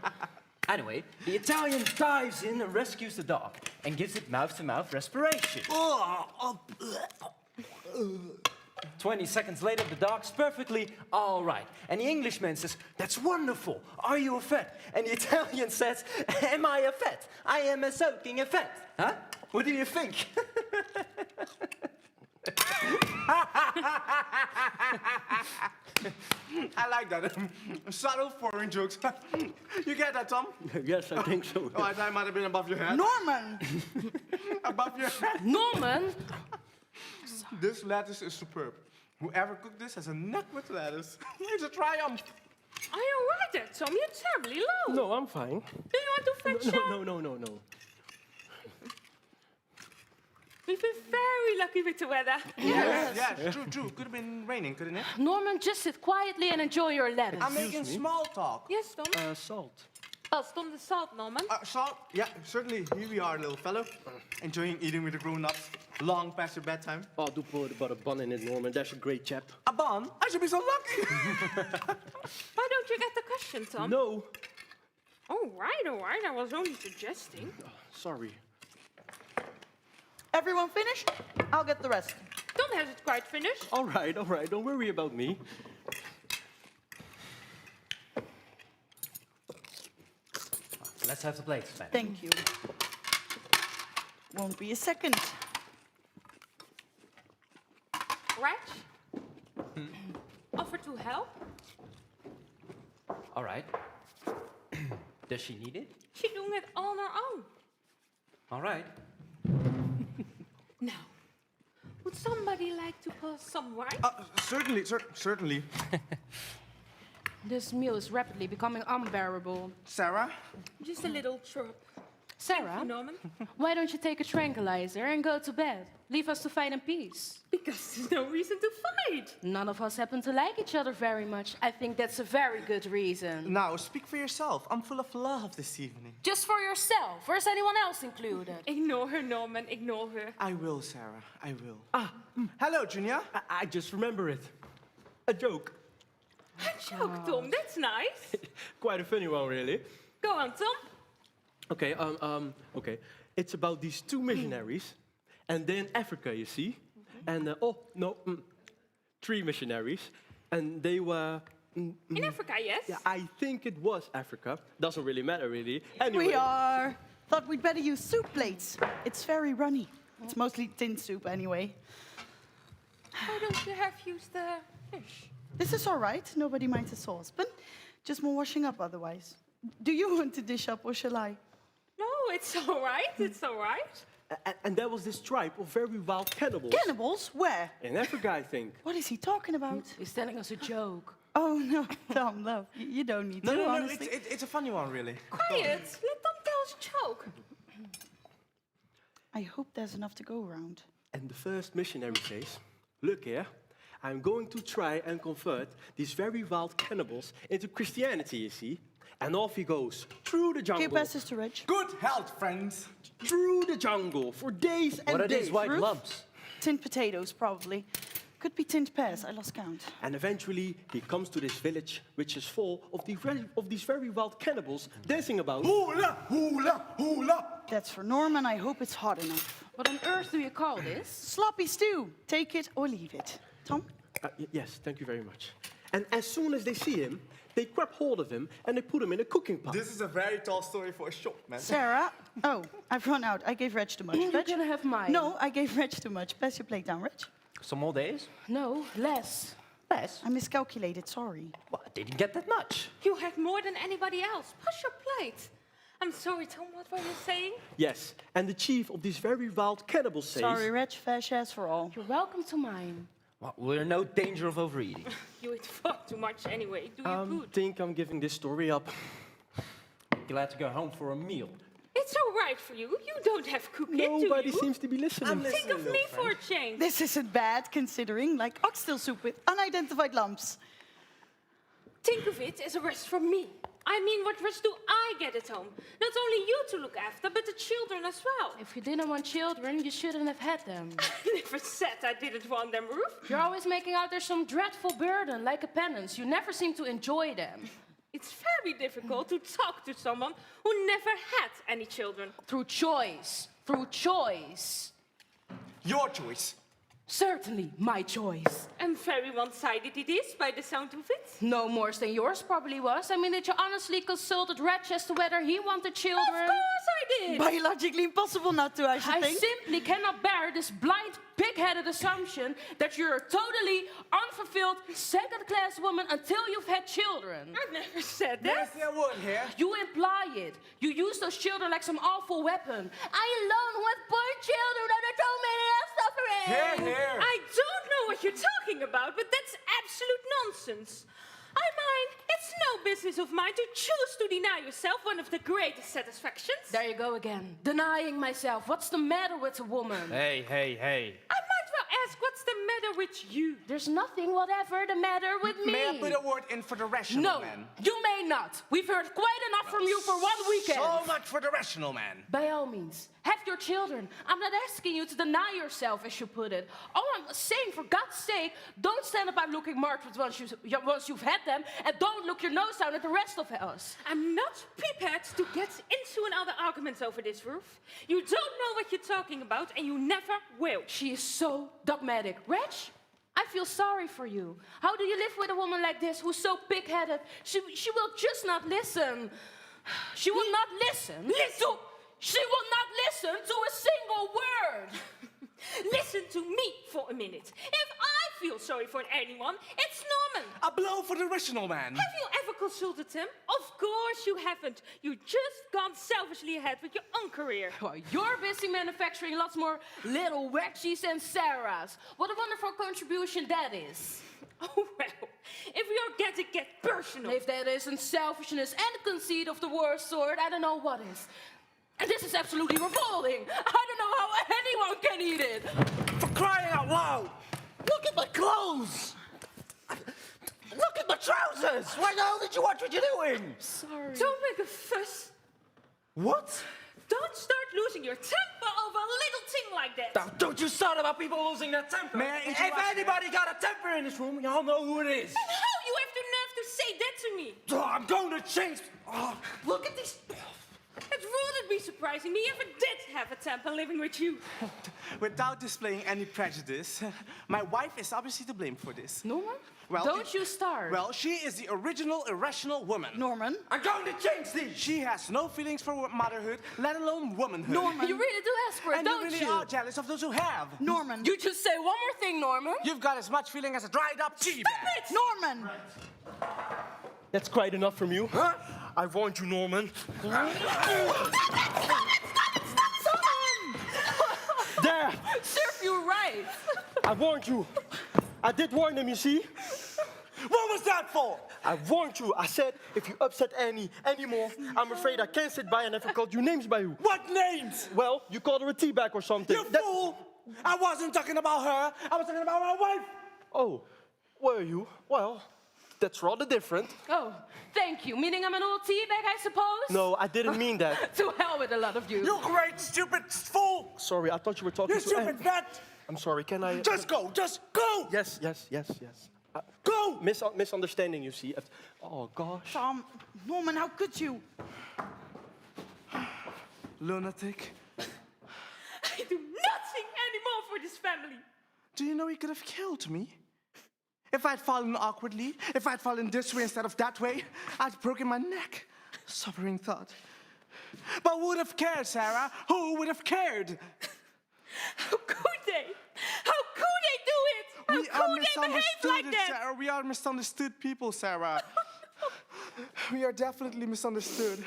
M: Anyway, the Italian dives in and rescues the dog and gives it mouth-to-mouth respiration. 20 seconds later, the dog's perfectly all right. And the Englishman says, "That's wonderful. Are you a vet?" And the Italian says, "Am I a vet? I am a soaking a vet." Huh? What do you think?
I: I like that. Subtle foreign jokes. You get that, Tom?
O: Yes, I think so.
I: Oh, I thought it might have been above your head.
K: Norman!
I: Above your head.
B: Norman?
I: This lettuce is superb. Whoever cooked this has a neck with lettuce. It's a triumph.
N: Are you alright there, Tom? You're terribly low.
O: No, I'm fine.
N: Do you want to fetch
O: No.
N: We've been very lucky with the weather.
I: Yes, true. Could have been raining, couldn't it?
B: Norman, just sit quietly and enjoy your lettuce.
I: I'm making small talk.
N: Yes, Tom?
O: Salt.
N: Oh, Tom the salt, Norman.
I: Salt? Yeah, certainly. Here we are, little fellow. Enjoying eating with the grown-ups. Long past your bedtime.
O: Oh, do put a bun in it, Norman. That's a great chap.
I: A bun? I should be so lucky.
N: Why don't you get the question, Tom?
O: No.
N: All right. I was only suggesting.
O: Sorry.
K: Everyone finished? I'll get the rest.
N: Tom has it quite finished.
O: All right. Don't worry about me.
M: Let's have the plates, man.
K: Thank you. Won't be a second.
N: Reg? Offer to help?
M: All right. Does she need it?
N: She's doing it on her own.
M: All right.
N: Now, would somebody like to pass some wine?
I: Certainly.
B: This meal is rapidly becoming unbearable.
I: Sarah?
N: Just a little chirp.
B: Sarah,
N: Norman?
B: why don't you take a tranquilizer and go to bed? Leave us to fight in peace.
N: Because there's no reason to fight.
B: None of us happen to like each other very much. I think that's a very good reason.
I: Now, speak for yourself. I'm full of love this evening.
B: Just for yourself, or is anyone else included?
N: Ignore her, Norman. Ignore her.
I: I will, Sarah. I will. Hello, Junior.
O: I just remember it. A joke.
N: A joke, Tom. That's nice.
O: Quite a funny one, really.
N: Go on, Tom.
O: Okay, It's about these two missionaries, and then Africa, you see. And, three missionaries. And they were...
N: In Africa, yes?
O: Yeah, I think it was Africa. Doesn't really matter, really. Anyway.
K: We are. Thought we'd better use soup plates. It's very runny. It's mostly tin soup anyway.
N: Why don't you have used the fish?
K: This is all right. Nobody minds the sauce, but just more washing up otherwise. Do you want to dish up or shall I?
N: No, it's all right. It's all right.
O: And there was this tribe of very wild cannibals.
K: Cannibals? Where?
O: In Africa, I think.
K: What is he talking about?
B: He's telling us a joke.
K: Oh, no, Tom, love. You don't need to, honestly.
I: It's a funny one, really.
N: Quiet. Let Tom tell us a joke.
K: I hope there's enough to go around.
O: And the first missionary says, "Look here, I'm going to try and convert these very wild cannibals into Christianity, you see." And off he goes, through the jungle.
K: Okay, pass this to Reg.
I: Good health, friends.
O: Through the jungle for days and days.
M: What are these white
K: Ruth?
M: lumps?
K: Tinned potatoes, probably. Could be tinned pears, I lost count.
O: And eventually he comes to this village, which is full of these very wild cannibals dancing about.
I: Hula, hula, hula.
K: That's for Norman. I hope it's hot enough.
B: What on earth do you call this?
K: Sloppy stew. Take it or leave it. Tom?
O: Yes, thank you very much. And as soon as they see him, they grab hold of him and they put him in a cooking pot.
I: This is a very tall story for a short man.
K: Sarah? Oh, I've run out. I gave Reg too much.
B: You're gonna have mine.
K: No, I gave Reg too much. Pass your plate down, Reg.
M: Some more days?
B: No, less.
M: Less?
K: I miscalculated, sorry.
M: Well, I didn't get that much.
N: You had more than anybody else. Pass your plate. I'm sorry, Tom. What were you saying?
O: Yes, and the chief of these very wild cannibals says...
K: Sorry, Reg. Fair shares for all.
B: You're welcome to mine.
M: Well, we're in no danger of overeating.
N: You eat far too much anyway. Do your good.
O: I think I'm giving this story up.
M: Glad to go home for a meal.
N: It's all right for you. You don't have cooked it, do you?
O: Nobody seems to be listening.
N: Think of me for a change.
K: This isn't bad, considering, like oxtail soup with unidentified lumps.
N: Think of it as a rest for me. I mean, what rest do I get at home? Not only you to look after, but the children as well.
B: If you didn't want children, you shouldn't have had them.
N: I never said I didn't want them, Ruth.
B: You're always making out there's some dreadful burden, like a penance. You never seem to enjoy them.
N: it's very difficult to talk to someone who never had any children.
G: Through choice. Through choice.
I: Your choice.
G: Certainly, my choice.
N: And very one-sided it is, by the sound of it.
G: No more than yours probably was. I mean, did you honestly consulted Reg as to whether he wanted children?
N: Of course I did.
K: Biologically impossible not to, I should
G: I
K: think.
G: simply cannot bear this blind, pig-headed assumption that you're a totally unfulfilled, second-class woman until you've had children.
N: I never said
I: May I
N: that.
I: say a word here?
G: You imply it. You use those children like some awful weapon. I alone with poor children that are so many are suffering.
I: Here, here.
N: I don't know what you're talking about, but that's absolute nonsense. I mean, it's no business of mine to choose to deny yourself one of the greatest satisfactions.
G: There you go again. Denying myself. What's the matter with a woman?
M: Hey, hey, hey.
N: I might well ask, what's the matter with you?
G: There's nothing whatever the matter with me.
I: May I put a word in for the rational
G: No,
I: man?
G: you may not. We've heard quite enough from you for one weekend.
I: So much for the rational man.
G: By all means, have your children. I'm not asking you to deny yourself, as you put it. All I'm saying, for God's sake, don't stand up and looking martyred once you've had them, and don't look your nose down at the rest of us.
N: I'm not prepared to get into another argument over this, Ruth. You don't know what you're talking about, and you never will.
G: She is so dogmatic. Reg, I feel sorry for you. How do you live with a woman like this who's so pig-headed? She will just not listen. She will not listen. She will not listen to a single word.
N: Listen to me for a minute. If I feel sorry for anyone, it's Norman.
I: A blow for the rational man.
N: Have you ever consulted him? Of course you haven't. You just gone selfishly ahead with your own career.
G: Well, you're busy manufacturing lots more little Wedgies and Sarahs. What a wonderful contribution that is.
N: Oh, well, if we are going to get personal.
G: If that isn't selfishness and conceit of the worst sort, I don't know what is. And this is absolutely revolting. I don't know how anyone can eat it.
L: For crying out loud! Look at my clothes! Look at my trousers! Why the hell did you watch what you're doing?
G: Sorry.
N: Don't make a fuss.
L: What?
N: Don't start losing your temper over a little thing like that.
L: Now, don't you start about people losing their temper.
I: May I
L: If
I: interrupt?
L: anybody got a temper in this room, y'all know who it is.
N: And how you have the nerve to say that to me?
L: Oh, I'm going to change. Oh, look at these.
N: It wouldn't be surprising me if I did have a temper living with you.
I: Without displaying any prejudice, my wife is obviously to blame for this.
G: Norman?
I: Well,
G: don't you start.
I: Well, she is the original irrational woman.
K: Norman?
L: I'm going to change these.
I: She has no feelings for motherhood, let alone womanhood.
K: Norman?
G: You really do ask for it,
I: And
G: don't
I: you really are jealous of those who have.
K: Norman?
G: You just say one more thing, Norman.
I: You've got as much feeling as a dried up tea bag.
K: Norman!
O: That's quite enough from you.
L: Huh?
O: I warned you, Norman. There!
G: Serve you right.
O: I warned you. I did warn them, you see?
L: What was that for?
O: I warned you. I said, if you upset Annie anymore, I'm afraid I can't sit by and never called you names by you.
L: What names?
O: Well, you called her a tea bag or something.
L: You fool! I wasn't talking about her. I was talking about my wife.
O: Oh, were you? Well, that's rather different.
G: Oh, thank you. Meaning I'm an old tea bag, I suppose?
O: No, I didn't mean that.
G: To hell with a lot of you.
L: You great stupid fool!
O: Sorry, I thought you were talking
L: You
O: to
L: stupid
O: Annie.
L: rat!
O: I'm sorry, can I...
L: Just go! Just go!
O: Yes.
L: Go!
O: Misunderstanding, you see. Oh, gosh.
K: Tom, Norman, how could you?
I: Lunatic.
N: I do nothing anymore for this family.
I: Do you know he could have killed me? If I'd fallen awkwardly, if I'd fallen this way instead of that way, I'd broken my neck. Sobering thought. But who would have cared, Sarah? Who would have cared?
N: How could they? How could they do it? How could they behave like that?
I: Sarah. We are misunderstood people, Sarah. We are definitely misunderstood.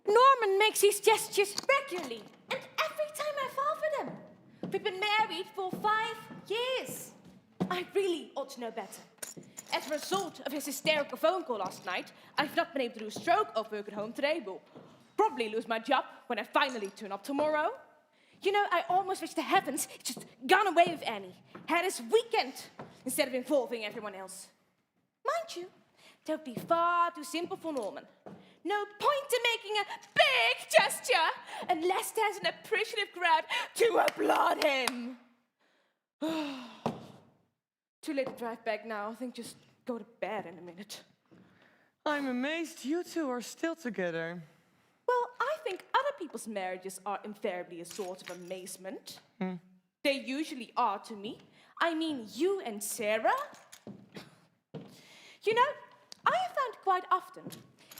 P: Norman makes these gestures regularly, and every time I fall for them. We've been married for 5 years. I really ought to know better. As a result of his hysterical phone call last night, I've not been able to do a stroke of work at home today. Will probably lose my job when I finally turn up tomorrow. You know, I almost wish the heavens had just gone away with Annie. Had his weekend instead of involving everyone else. Mind you, that would be far too simple for Norman. No point in making a big gesture unless there's an appreciative crowd to applaud him. Too late to drive back now. I think just go to bed in a minute.
J: I'm amazed you two are still together.
P: Well, I think other people's marriages are invariably a source of amazement. They usually are to me. I mean, you and Sarah. You know, I have found quite often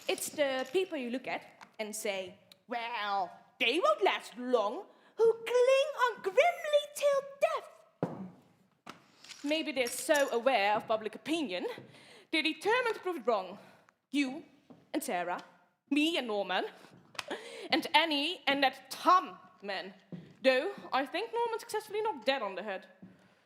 P: it's the people you look at and say, well, they won't last long, who cling on grimly till death. Maybe they're so aware of public opinion, they're determined to prove it wrong. You and Sarah, me and Norman, and Annie and that Tom man. Though, I think Norman's successfully knocked dead on the head.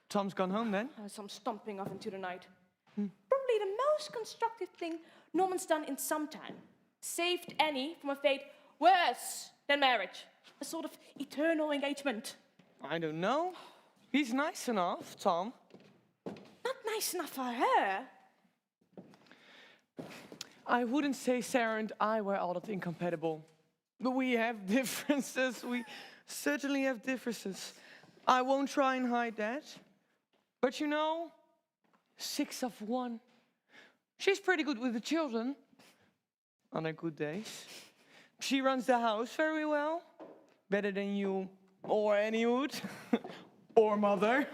J: Tom's gone home then?
P: Some stomping off into the night. Probably the most constructive thing Norman's done in some time. Saved Annie from a fate worse than marriage. A sort of eternal engagement.
J: I don't know. He's nice enough, Tom.
P: Not nice enough for her.
J: I wouldn't say Sarah and I were all that incompatible. But we have differences. We certainly have differences. I won't try and hide that. But you know, 6 of 1. She's pretty good with the children. On her good days. She runs the house very well. Better than you or Annie would. Or mother.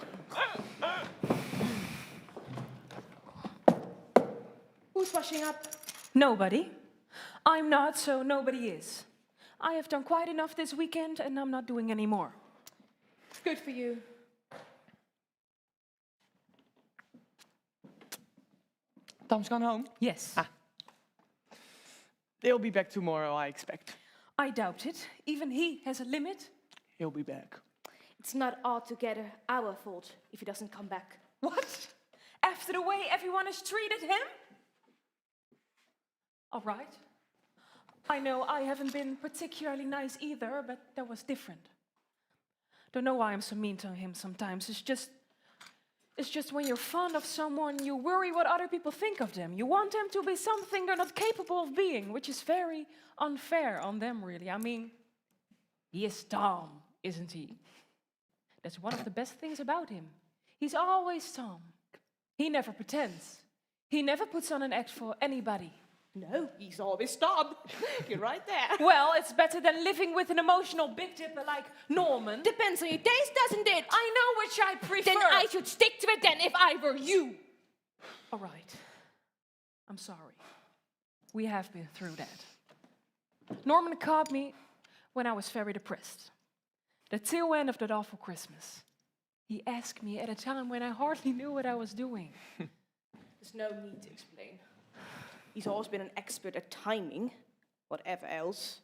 P: Who's washing up?
D: Nobody. I'm not, so nobody is. I have done quite enough this weekend, and I'm not doing any more.
P: Good for you.
J: Tom's gone home?
D: Yes.
J: They'll be back tomorrow, I expect.
D: I doubt it. Even he has a limit.
J: He'll be back.
P: It's not altogether our fault if he doesn't come back.
D: What? After the way everyone has treated him? All right. I know I haven't been particularly nice either, but that was different. Don't know why I'm so mean to him sometimes. It's just when you're fond of someone, you worry what other people think of them. You want them to be something they're not capable of being, which is very unfair on them, really. I mean, he is Tom, isn't he? That's one of the best things about him. He's always Tom. He never pretends. He never puts on an act for anybody.
P: No, he's always Tom. You're right there.
D: Well, it's better than living with an emotional big dipper like Norman.
P: Depends on your taste, doesn't it?
D: I know which I prefer.
P: Then I should stick to it then if I were you.
D: All right. I'm sorry. We have been through that. Norman caught me when I was very depressed. The tail end of that awful Christmas. He asked me at a time when I hardly knew what I was doing.
P: There's no need to explain. He's always been an expert at timing, whatever else.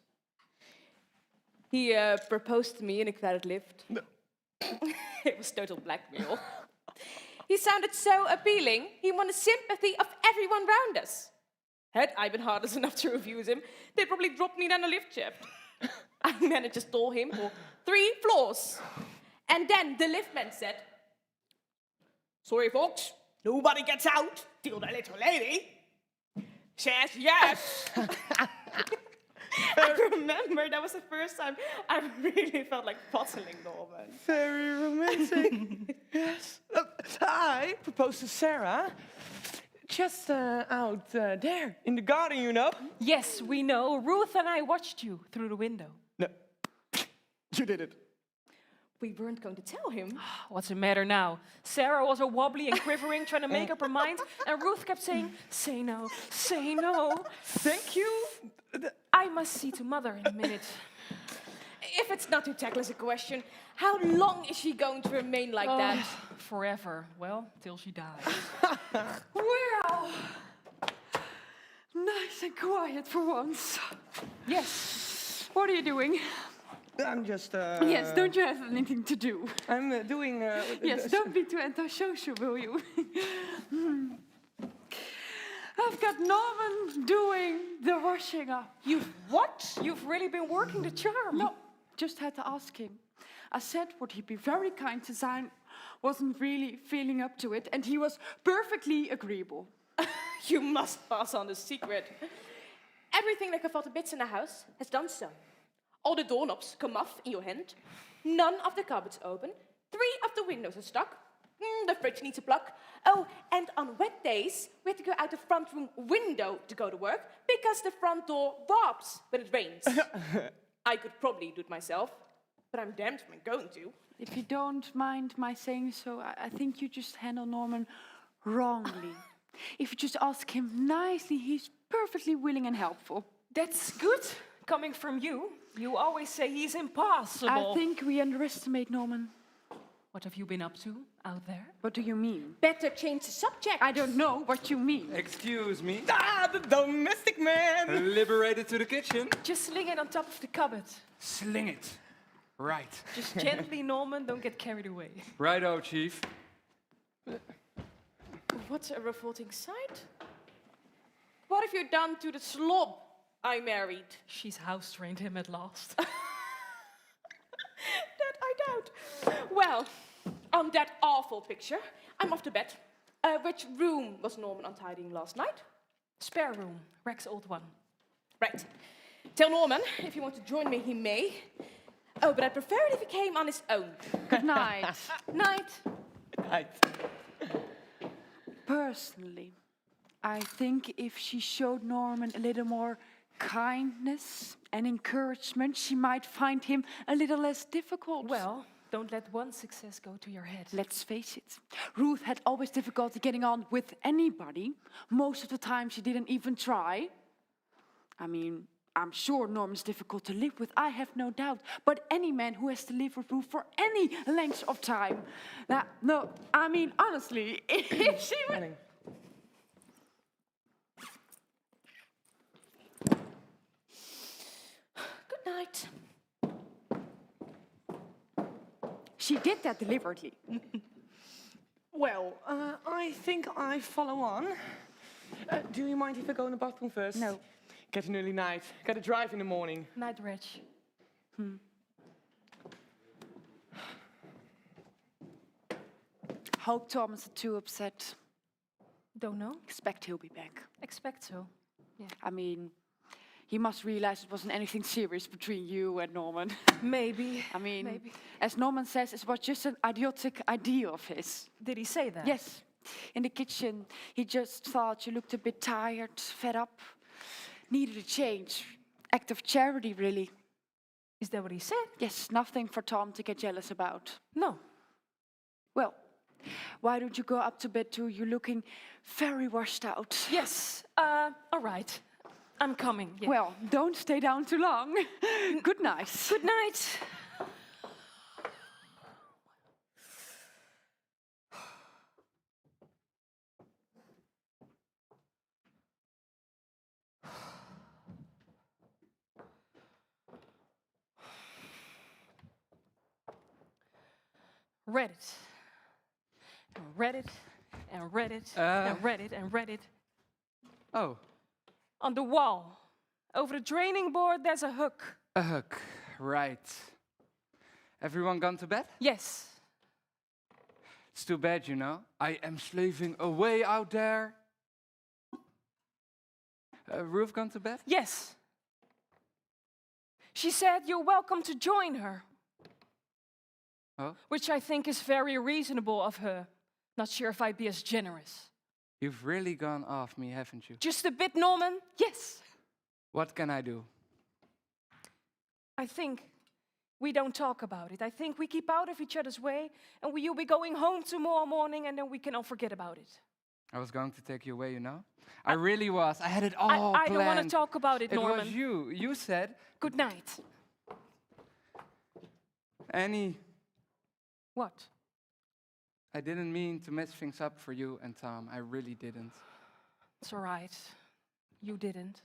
P: He proposed to me in a crowded lift.
J: No.
P: It was total blackmail. He sounded so appealing, he won the sympathy of everyone round us. Had I been heartless enough to refuse him, they'd probably drop me down the lift shaft. I managed to stall him for 3 floors. And then the liftman said, "Sorry, folks, nobody gets out till the little lady says yes." I remember that was the first time I really felt like bottling Norman.
J: Very romantic. Yes. I proposed to Sarah just out there in the garden, you know.
D: Yes, we know. Ruth and I watched you through the window.
J: No, you did it.
P: We weren't going to tell him.
D: What's the matter now? Sarah was all wobbly and quivering, trying to make up her mind, and Ruth kept saying, "Say no, say no."
J: Thank you.
D: I must see to Mother in a minute.
P: If it's not too tactless a question, how long is she going to remain like that?
D: Forever. Well, till she dies.
J: Well,
Q: Nice and quiet for once. Yes. What are you doing?
R: I'm just.
Q: Yes, don't you have anything to do?
R: I'm doing.
Q: Yes, don't be too antisocial, will you? I've got Norman doing the washing up.
D: You've what? You've really been working the charm.
Q: No, just had to ask him. I said would he be very kind since I wasn't really feeling up to it, and he was perfectly agreeable.
P: You must pass on the secret. Everything like a felt bits in the house has done so. All the doorknobs come off in your hand. None of the cupboards open. 3 of the windows are stuck. The fridge needs a plug. Oh, and on wet days, we have to go out the front room window to go to work because the front door bobs when it rains. I could probably do it myself, but I'm damned if I'm going to.
Q: If you don't mind my saying so, I think you just handle Norman wrongly. If you just ask him nicely, he's perfectly willing and helpful.
D: That's good. Coming from you, you always say he's impossible.
Q: I think we underestimate Norman.
D: What have you been up to out there?
Q: What do you mean?
P: Better change the subject.
Q: I don't know what you mean.
M: Excuse me.
R: Ah, the domestic man!
M: Liberated to the kitchen.
D: Just sling it on top of the cupboard.
M: Sling it. Right.
D: Just gently, Norman, don't get carried away.
M: Righto, Chief.
P: What a revolting sight. What have you done to the slob I married?
D: She's house-trained him at last.
P: That I doubt. Well, on that awful picture, I'm off to bed. Which room was Norman untidying last night?
D: Spare room, Rex's old one.
P: Right. Tell Norman, if he wants to join me, he may. Oh, but I'd prefer it if he came on his own.
Q: Good night.
P: Night.
R: Night.
Q: Personally, I think if she showed Norman a little more kindness and encouragement, she might find him a little less difficult.
D: Well, don't let one success go to your head.
Q: Let's face it, Ruth had always difficulty getting on with anybody. Most of the time she didn't even try. I mean, I'm sure Norman's difficult to live with, I have no doubt. But any man who has to live with Ruth for any length of time... no, I mean, honestly, if she would...
P: Good night.
Q: She did that deliberately.
R: Well, I think I follow on. Do you mind if I go in the bathroom first?
Q: No.
R: Get an early night. Gotta drive in the morning.
D: Night, Reg.
Q: Hope Tom isn't too upset.
D: Don't know.
Q: Expect he'll be back.
D: Expect so. Yeah.
Q: I mean, he must realize it wasn't anything serious between you and Norman.
D: Maybe.
Q: I mean,
D: Maybe.
Q: as Norman says, it was just an idiotic idea of his.
D: Did he say that?
Q: Yes. In the kitchen, he just thought you looked a bit tired, fed up, needed a change. Act of charity, really.
D: Is that what he said?
Q: Yes, nothing for Tom to get jealous about.
D: No.
Q: Well, why don't you go up to bed too? You're looking very washed out.
D: Yes. All right. I'm coming. Yeah.
Q: Well, don't stay down too long. Good night.
D: Good night. Read it. And read it. And read it. And read it. And read it.
M: Oh.
D: On the wall. Over the draining board, there's a hook.
M: A hook, right. Everyone gone to bed?
D: Yes.
M: It's too bad, you know. I am slaving away out there. Ruth gone to bed?
D: Yes. She said you're welcome to join her.
M: Oh?
D: Which I think is very reasonable of her. Not sure if I'd be as generous.
M: You've really gone off me, haven't you?
D: Just a bit, Norman? Yes.
M: What can I do?
D: I think we don't talk about it. I think we keep out of each other's way, and you'll be going home tomorrow morning, and then we can all forget about it.
M: I was going to take you away, you know? I really was. I had it all planned.
D: I don't want to talk about it, Norman.
M: It was you. You said...
D: Good night.
M: Annie.
D: What?
M: I didn't mean to mess things up for you and Tom. I really didn't.
D: It's all right.
Q: You didn't.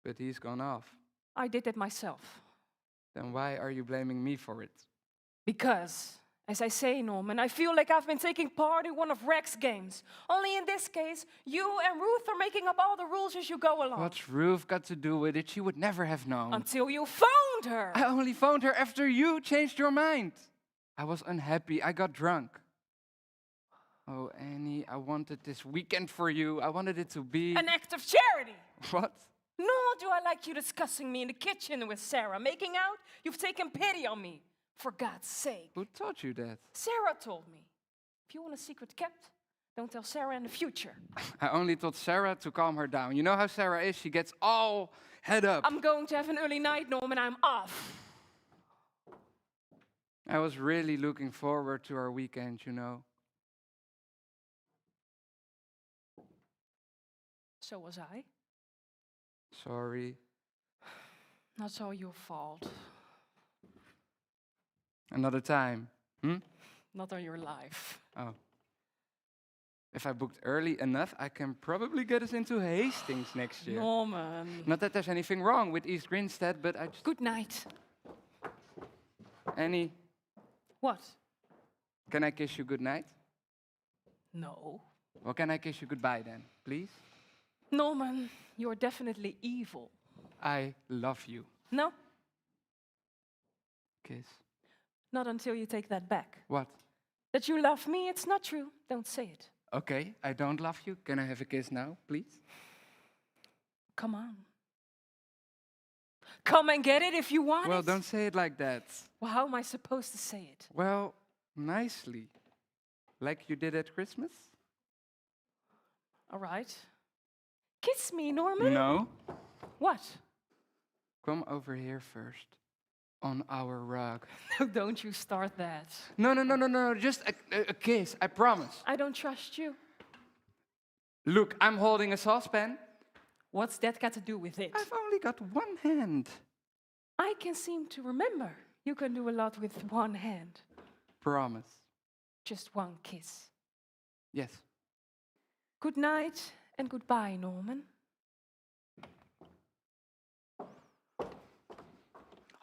S: But he's gone off.
Q: I did it myself.
S: Then why are you blaming me for it?
Q: Because, as I say, Norman, I feel like I've been taking part in one of Rex's games. Only in this case, you and Ruth are making up all the rules as you go along.
S: What's Ruth got to do with it? She would never have known.
Q: Until you phoned her.
S: I only phoned her after you changed your mind. I was unhappy. I got drunk. Oh, Annie, I wanted this weekend for you. I wanted it to be...
Q: An act of charity.
S: What?
Q: Nor do I like you discussing me in the kitchen with Sarah. Making out? You've taken pity on me. For God's sake.
S: Who taught you that?
Q: Sarah told me. If you want a secret kept, don't tell Sarah in the future.
S: I only told Sarah to calm her down. You know how Sarah is? She gets all head up.
Q: I'm going to have an early night, Norman. I'm off.
S: I was really looking forward to our weekend, you know.
Q: So was I.
S: Sorry.
Q: Not all your fault.
S: Another time.
Q: Not all your life.
S: Oh. If I booked early enough, I can probably get us into Hastings next year.
Q: Norman.
S: Not that there's anything wrong with East Grinstead, but I just...
Q: Good night.
S: Annie.
Q: What?
S: Can I kiss you goodnight?
Q: No.
S: Well, can I kiss you goodbye then, please?
Q: Norman, you're definitely evil.
S: I love you.
Q: No?
S: Kiss.
Q: Not until you take that back.
S: What?
Q: That you love me, it's not true. Don't say it.
S: Okay, I don't love you. Can I have a kiss now, please?
Q: Come on. Come and get it if you want
S: Well,
Q: it.
S: don't say it like that.
Q: Well, how am I supposed to say it?
S: Well, nicely. Like you did at Christmas?
Q: All right. Kiss me, Norman.
S: No.
Q: What?
S: Come over here first. On our rug.
Q: Don't you start that.
S: No. Just a kiss, I promise.
Q: I don't trust you.
S: Look, I'm holding a saucepan.
Q: What's that got to do with it?
S: I've only got one hand.
Q: I can seem to remember. You can do a lot with one hand.
S: Promise.
Q: Just one kiss.
S: Yes.
Q: Good night and goodbye, Norman.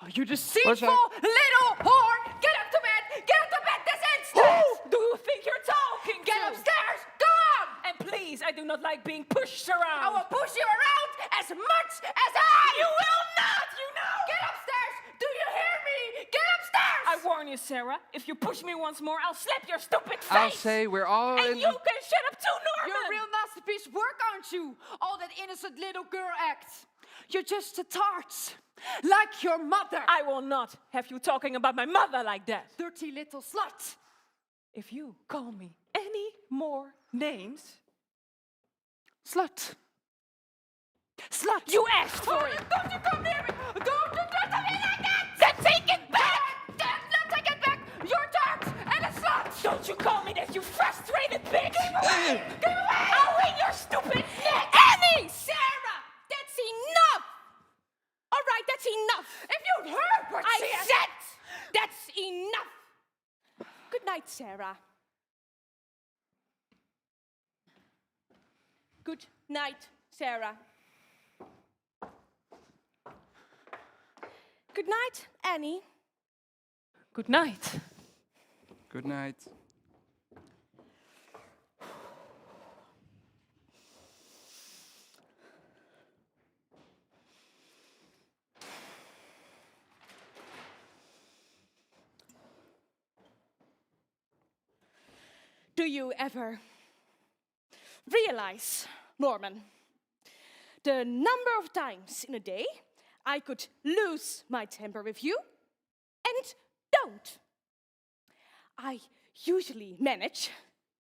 Q: Oh, you deceitful little whore! Get up to bed! Get up to bed this instant! Who do you think you're talking to? Get upstairs! Go on! And please, I do not like being pushed around. I will push you around as much as You will not, you know! Get upstairs! Do you hear me? Get upstairs! I warn you, Sarah. If you push me once more, I'll slap your stupid face!
S: I'll say we're all
Q: And you can shut up too, Norman! You're a real nasty piece of work, aren't you? All that innocent little girl act. You're just a tart. Like your mother. I will not have you talking about my mother like that. Dirty little slut. If you call me any more names... Slut. Slut. You asked for it. Don't you come near me. Don't you do to me like that. Then take it back. Then take it back. You're tart and a slut. Don't you call me that, you frustrated bitch. Give away. Give away. I'll wring your stupid neck. Annie. Sarah. That's enough. All right, that's enough. If you'd heard what I said, that's enough. Good night, Sarah. Good night, Sarah. Good night, Annie. Good night.
S: Good night.
T: Do you ever realize, Norman, the number of times in a day I could lose my temper with you and don't? I usually manage,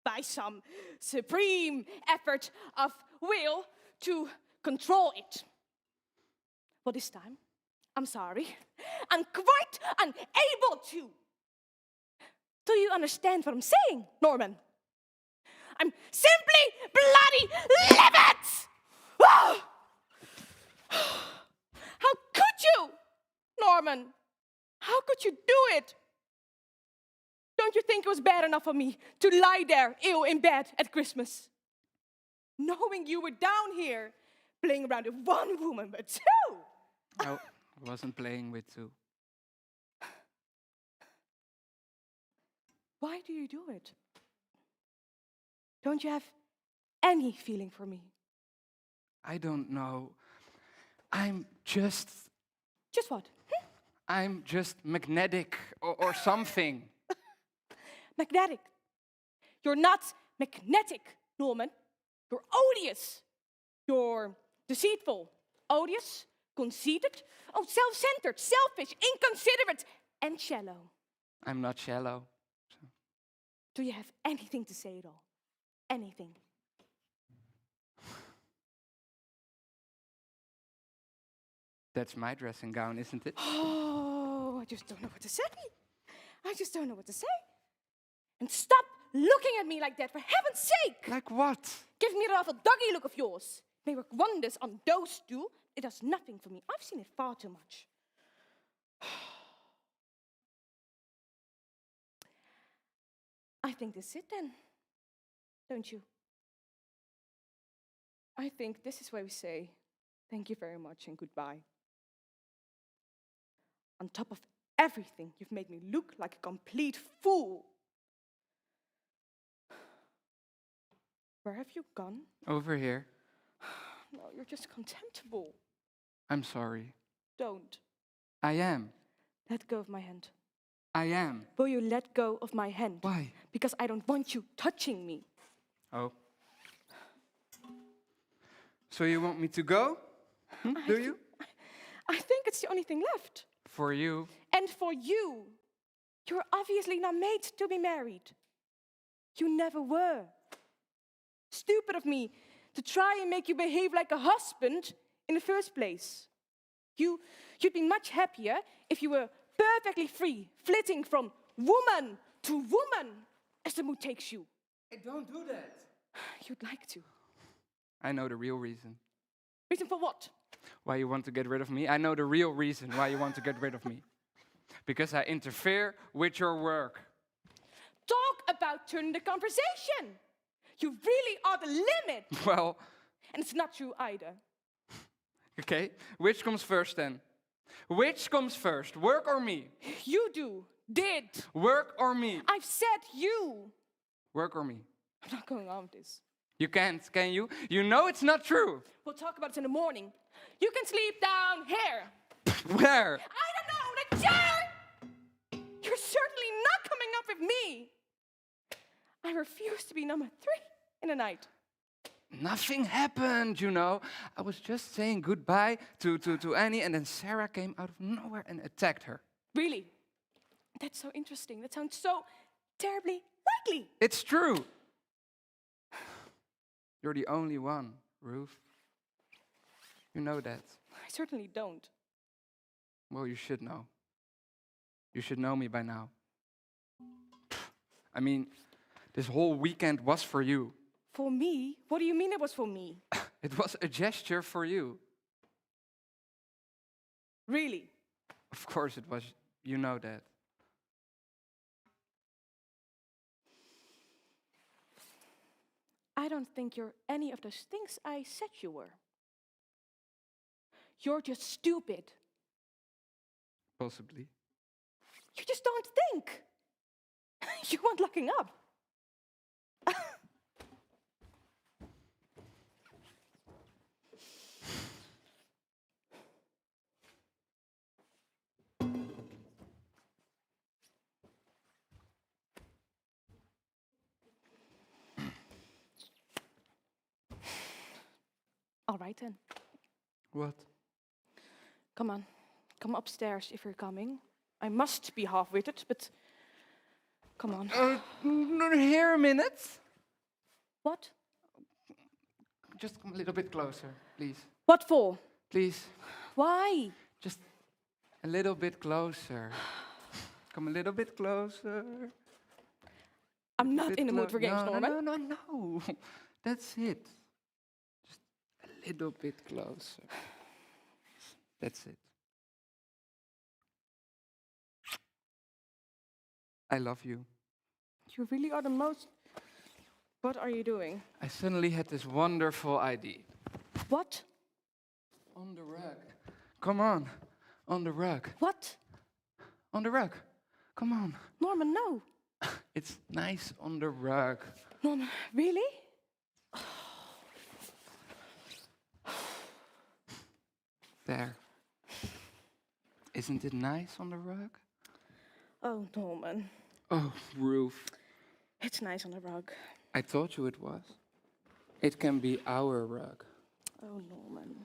T: by some supreme effort of will, to control it. But this time, I'm sorry, I'm quite unable to. Do you understand what I'm saying, Norman? I'm simply bloody livid! Oh! How could you, Norman? How could you do it? Don't you think it was bad enough for me to lie there ill in bed at Christmas? Knowing you were down here, playing around with one woman, but two!
S: I wasn't playing with two.
T: Why do you do it? Don't you have any feeling for me?
S: I don't know. I'm just...
T: Just what?
S: I'm just magnetic or something.
T: Magnetic. You're not magnetic, Norman. You're odious. You're deceitful, odious, conceited, self-centered, selfish, inconsiderate, and shallow.
S: I'm not shallow.
T: Do you have anything to say at all? Anything?
S: That's my dressing gown, isn't it?
T: Oh, I just don't know what to say. I just don't know what to say. And stop looking at me like that, for heaven's sake!
S: Like what?
T: Give me that awful doggy look of yours. It may work wonders on those two. It does nothing for me. I've seen it far too much. I think this is it then, don't you? I think this is where we say thank you very much and goodbye. On top of everything, you've made me look like a complete fool. Where have you gone?
S: Over here.
T: No, you're just contemptible.
S: I'm sorry.
T: Don't.
S: I am.
T: Let go of my hand.
S: I am.
T: Will you let go of my hand?
S: Why?
T: Because I don't want you touching me.
S: Oh. So you want me to go? Do you?
T: I think it's the only thing left.
S: For you.
T: And for you. You're obviously not made to be married. You never were. Stupid of me to try and make you behave like a husband in the first place. You'd be much happier if you were perfectly free, flitting from woman to woman as the mood takes you.
S: Hey, don't do that.
T: You'd like to.
S: I know the real reason.
T: Reason for what?
S: Why you want to get rid of me? I know the real reason why you want to get rid of me. Because I interfere with your work.
T: Talk about turning the conversation. You really are the limit.
S: Well...
T: And it's not true either.
S: Okay, which comes first then? Which comes first, work or me?
T: You do. Did.
S: Work or me?
T: I've said you.
S: Work or me?
T: I'm not going on with this.
S: You can't, can you? You know it's not true.
T: We'll talk about it in the morning. You can sleep down here.
S: Where?
T: I don't know, the chair! You're certainly not coming up with me. I refuse to be number 3 in the night.
S: Nothing happened, you know. I was just saying goodbye to Annie, and then Sarah came out of nowhere and attacked her.
T: Really? That's so interesting. That sounds so terribly likely.
S: It's true. You're the only one, Ruth. You know that.
T: I certainly don't.
S: Well, you should know. You should know me by now. I mean, this whole weekend was for you.
T: For me? What do you mean it was for me?
S: It was a gesture for you.
T: Really?
S: Of course it was. You know that.
T: I don't think you're any of those things I said you were. You're just stupid.
S: Possibly.
T: You just don't think. You want locking up. All right then.
S: What?
T: Come on. Come upstairs if you're coming. I must be half-witted, but come on.
S: Here a minute.
T: What?
S: Just come a little bit closer, please.
T: What for?
S: Please.
T: Why?
S: Just a little bit closer. Come a little bit closer.
T: I'm not in the mood for games, Norman.
S: No. That's it. Just a little bit closer. That's it. I love you.
T: You really are the most... What are you doing?
S: I suddenly had this wonderful idea.
T: What?
S: on the rug. Come on, on the rug.
T: What?
S: On the rug. Come on.
T: Norman, no.
S: It's nice on the rug.
T: Norman, really?
S: There. Isn't it nice on the rug?
T: Oh, Norman.
S: Oh, Ruth.
T: It's nice on the rug.
S: I told you it was. It can be our rug.
T: Oh, Norman.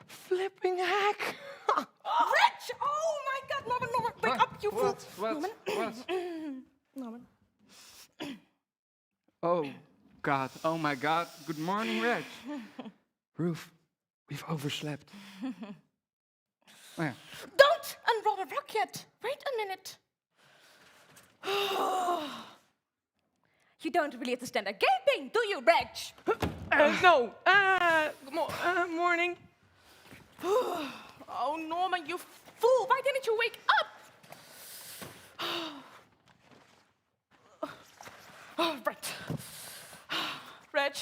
R: Flipping heck!
T: Rich! Oh my God, Norman, Norman, wake up, you fool!
S: What?
T: Norman.
S: Oh, God. Oh, my God. Good morning, Reg. Ruth, we've overslept. Oh, yeah.
T: Don't unroll the rug yet. Wait a minute. You don't really have to stand there gaping, do you, Reg?
R: No. Morning.
T: Oh, Norman, you fool! Why didn't you wake up? Oh, right. Reg.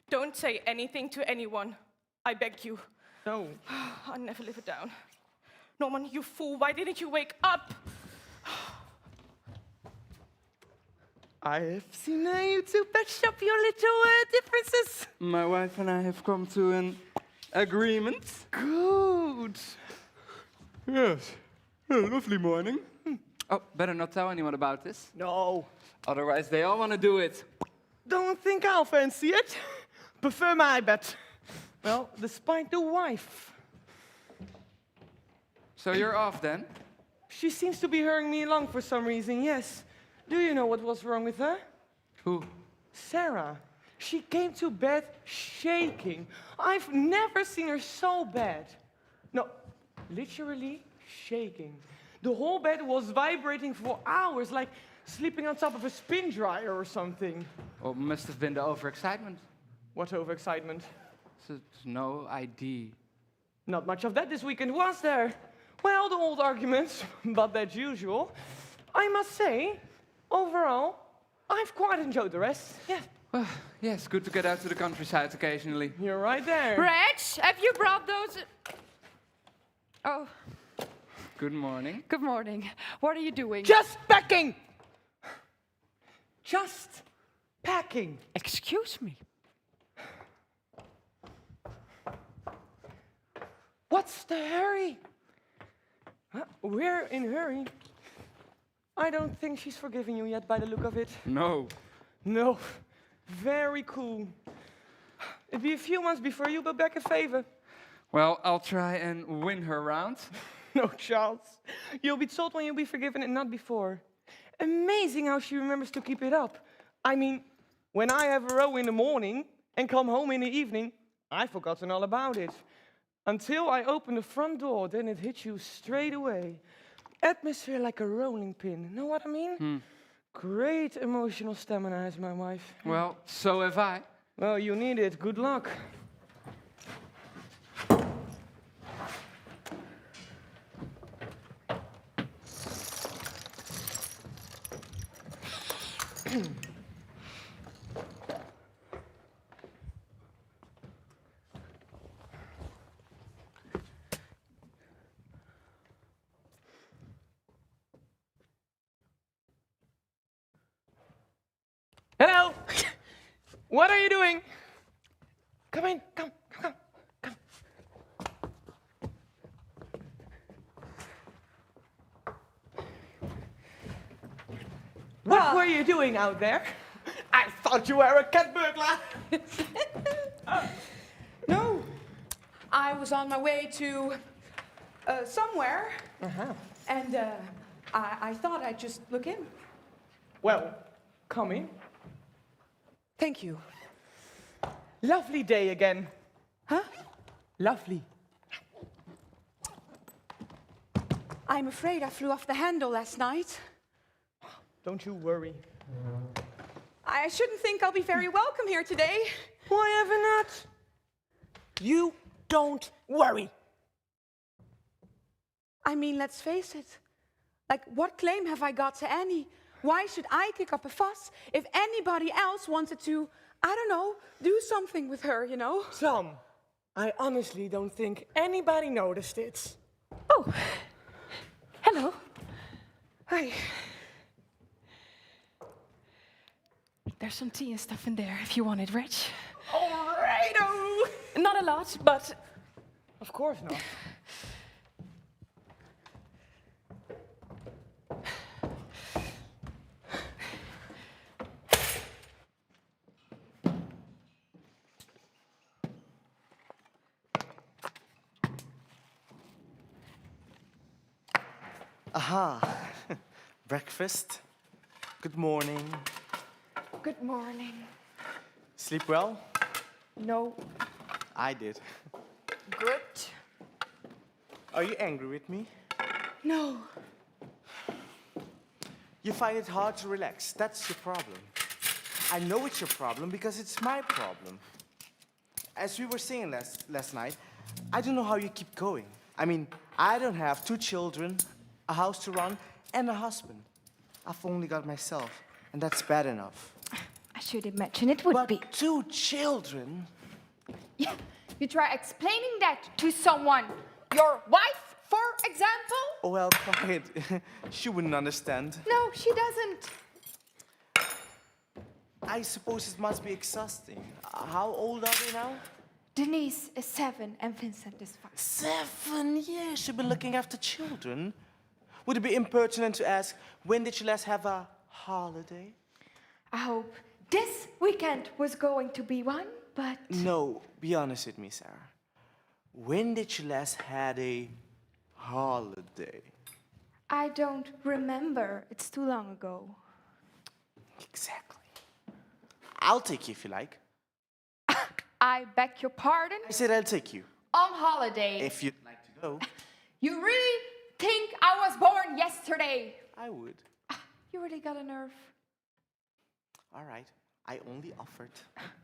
T: Don't say anything to anyone. I beg you.
R: No.
T: I'll never live it down. Norman, you fool, why didn't you wake up?
R: I have seen you two patch up your little differences.
S: My wife and I have come to an agreement.
R: Good.
S: Yes. Lovely morning. Oh, better not tell anyone about this.
R: No.
S: Otherwise, they all want to do it.
R: Don't think I'll fancy it. Prefer my bet. Well, despite the wife.
S: So you're off then?
R: She seems to be hurrying me along for some reason, yes. Do you know what was wrong with her?
S: Who?
R: Sarah. She came to bed shaking. I've never seen her so bad. No, literally shaking. The whole bed was vibrating for hours, like sleeping on top of a spin dryer or something.
S: Oh, must have been the overexcitement.
R: What overexcitement?
S: So, no ID.
R: Not much of that this weekend, was there? Well, the old arguments, but that's usual. I must say, overall, I've quite enjoyed the rest. Yeah.
S: Well, yes, good to get out to the countryside occasionally.
R: You're right there.
B: Reg, have you brought those? Oh,
S: Good morning.
Q: Good morning. What are you doing?
R: Just packing! Just packing.
Q: Excuse me.
R: What's the hurry? We're in hurry. I don't think she's forgiven you yet by the look of it.
S: No.
R: No. Very cool. It'll be a few months before you back a favor.
S: Well, I'll try and win her round.
R: No chance. You'll be told when you'll be forgiven and not before. Amazing how she remembers to keep it up. I mean, when I have a row in the morning and come home in the evening, I've forgotten all about it. Until I opened the front door, then it hit you straight away. Atmosphere like a rolling pin. Know what I mean? Great emotional stamina has my wife.
S: Well, so have I.
R: Well, you need it. Good luck. Hello! What are you doing? Come in, come. What were you doing out there? I thought you were a cat burglar.
U: No, I was on my way to somewhere, and I thought I'd just look in.
R: Well, come in.
U: Thank you.
R: Lovely day again.
U: Huh?
R: Lovely.
U: I'm afraid I flew off the handle last night.
R: Don't you worry.
U: I shouldn't think I'll be very welcome here today.
R: Why ever not? You don't worry.
U: I mean, let's face it. Like, what claim have I got to Annie? Why should I kick up a fuss if anybody else wanted to, I don't know, do something with her, you know?
R: Tom, I honestly don't think anybody noticed it.
U: Oh, hello. Hi. There's some tea and stuff in there if you want it, Reg.
R: All righto.
U: Not a lot, but...
R: Of course not.
L: Aha. Breakfast. Good morning.
U: Good morning.
L: Sleep well?
U: No.
L: I did.
U: Good.
L: Are you angry with me?
U: No.
L: You find it hard to relax. That's your problem. I know it's your problem because it's my problem. As we were saying last night, I don't know how you keep going. I mean, I don't have 2 children, a house to run, and a husband. I've only got myself, and that's bad enough.
C: I should imagine it would be.
L: 2 children?
C: Yeah, you try explaining that to someone. Your wife, for example?
L: Oh, well, quiet. She wouldn't understand.
C: No, she doesn't.
L: I suppose it must be exhausting. How old are they now?
C: Denise is 7 and Vincent is 5.
L: 7 years you've been looking after children? Would it be impertinent to ask, when did you last have a holiday?
C: I hope this weekend was going to be one, but...
L: No, be honest with me, Sarah. When did you last had a holiday?
C: I don't remember. It's too long ago.
L: Exactly. I'll take you if you like.
C: I beg your pardon?
L: I said I'll take you.
C: On holiday.
L: If you'd like to go.
C: You really think I was born yesterday?
L: I would.
C: You really got a nerve.
L: All right. I only offered.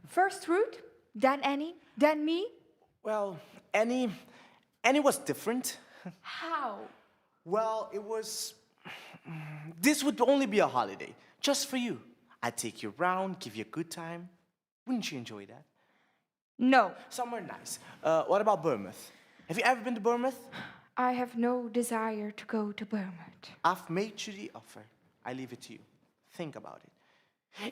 C: First Ruth, then Annie, then me.
L: Well, Annie was different.
C: How?
L: Well, it was... This would only be a holiday, just for you. I'd take you around, give you a good time. Wouldn't you enjoy that?
C: No.
L: Somewhere nice. What about Bournemouth? Have you ever been to Bournemouth?
C: I have no desire to go to Bournemouth.
L: I've made you the offer. I leave it to you. Think about it.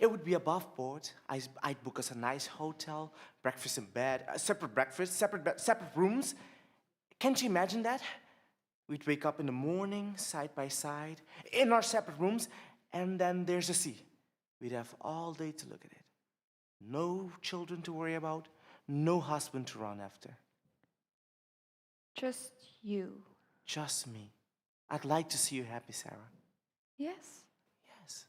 L: It would be above board. I'd book us a nice hotel, breakfast in bed, separate breakfast, separate rooms. Can't you imagine that? We'd wake up in the morning, side by side, in our separate rooms, and then there's the sea. We'd have all day to look at it. No children to worry about, no husband to run after.
C: Just you.
L: Just me. I'd like to see you happy, Sarah.
C: Yes?
L: Yes.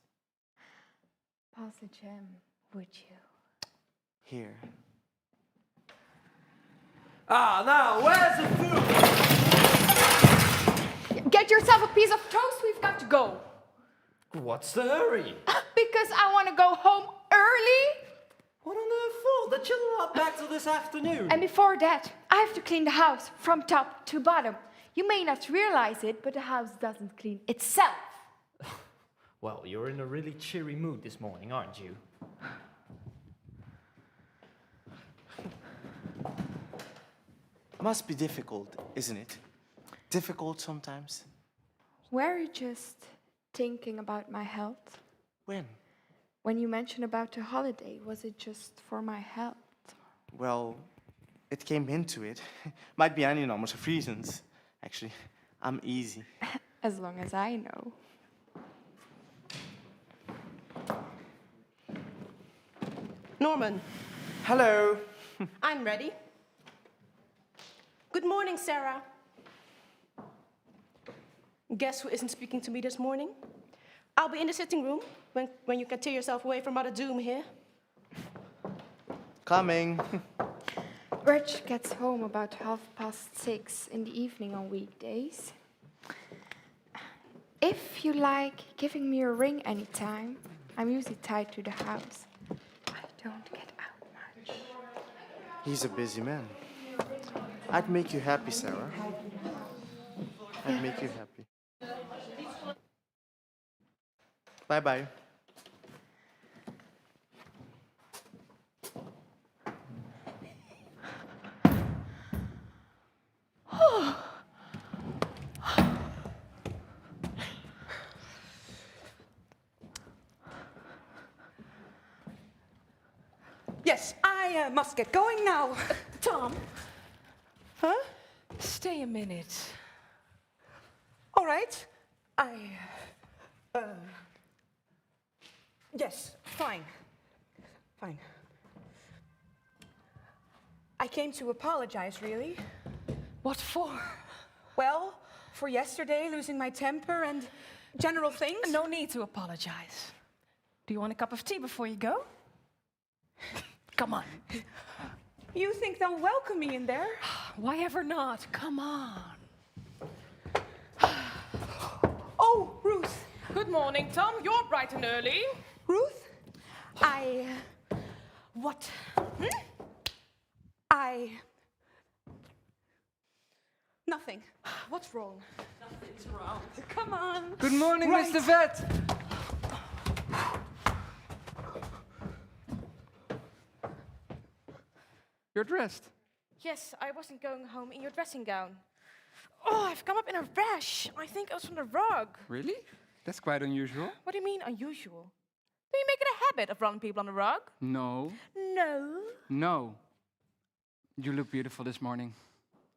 C: Pass the gem, would you?
L: Here.
M: Ah, now, where's the food?
C: Get yourself a piece of toast, we've got to go.
M: What's the hurry?
C: Because I want to go home early.
M: What on earth for? The children are back till this afternoon.
C: And before that, I have to clean the house from top to bottom. You may not realize it, but the house doesn't clean itself.
M: Well, you're in a really cheery mood this morning, aren't you?
L: Must be difficult, isn't it? Difficult sometimes.
C: Were you just thinking about my health?
L: When?
C: When you mentioned about the holiday, was it just for my health?
L: Well, it came into it. Might be any number of reasons. Actually, I'm easy.
C: As long as I know.
A: Norman.
L: Hello.
A: I'm ready. Good morning, Sarah. Guess who isn't speaking to me this morning? I'll be in the sitting room when you can tear yourself away from Mother Doom here.
L: Coming.
C: Rich gets home about 6:30 in the evening on weekdays. If you like giving me a ring anytime, I'm usually tied to the house. I don't get out much.
L: He's a busy man. I'd make you happy, Sarah. I'd make you happy. Bye-bye.
U: Yes, I must get going now.
J: Tom,
U: Huh?
J: stay a minute.
U: All right. Yes, fine. Fine. I came to apologize, really.
J: What for?
U: Well, for yesterday, losing my temper and general things.
J: No need to apologize. Do you want a cup of tea before you go? Come on.
U: You think they'll welcome me in there?
J: Why ever not? Come on.
U: Oh, Ruth.
J: Good morning, Tom. You're bright and early.
U: Ruth? What? Nothing. What's wrong?
J: Nothing's wrong.
U: Come on.
S: Good morning,
U: Right.
S: Mr. Vet. You're dressed.
T: Yes, I wasn't going home in your dressing gown. Oh, I've come up in a rash. I think it was from the rug.
S: Really? That's quite unusual.
T: What do you mean, unusual? Do you make it a habit of running people on the rug?
S: No.
T: No.
S: No. You look beautiful this morning.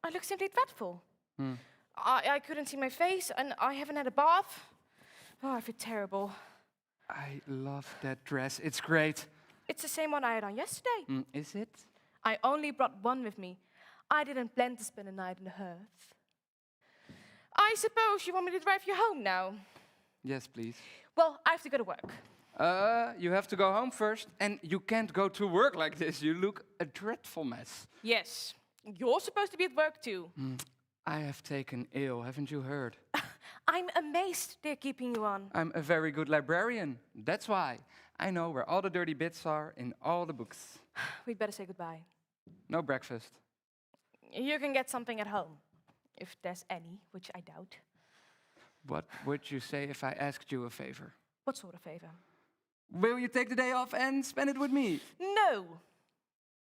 T: I look simply dreadful.
S: Hmm.
T: I couldn't see my face, and I haven't had a bath. Oh, I feel terrible.
S: I love that dress. It's great.
T: It's the same one I had on yesterday.
S: Is it?
T: I only brought one with me. I didn't plan to spend the night in the hearth. I suppose you want me to drive you home now?
S: Yes, please.
T: Well, I have to go to work.
S: You have to go home first, and you can't go to work like this. You look a dreadful mess.
T: Yes, you're supposed to be at work too.
S: I have taken ill, haven't you heard?
T: I'm amazed they're keeping you on.
S: I'm a very good librarian. That's why. I know where all the dirty bits are in all the books.
T: We'd better say goodbye.
S: No breakfast.
T: You can get something at home, if there's any, which I doubt.
S: What would you say if I asked you a favor?
T: What sort of favor?
S: Will you take the day off and spend it with me?
T: No,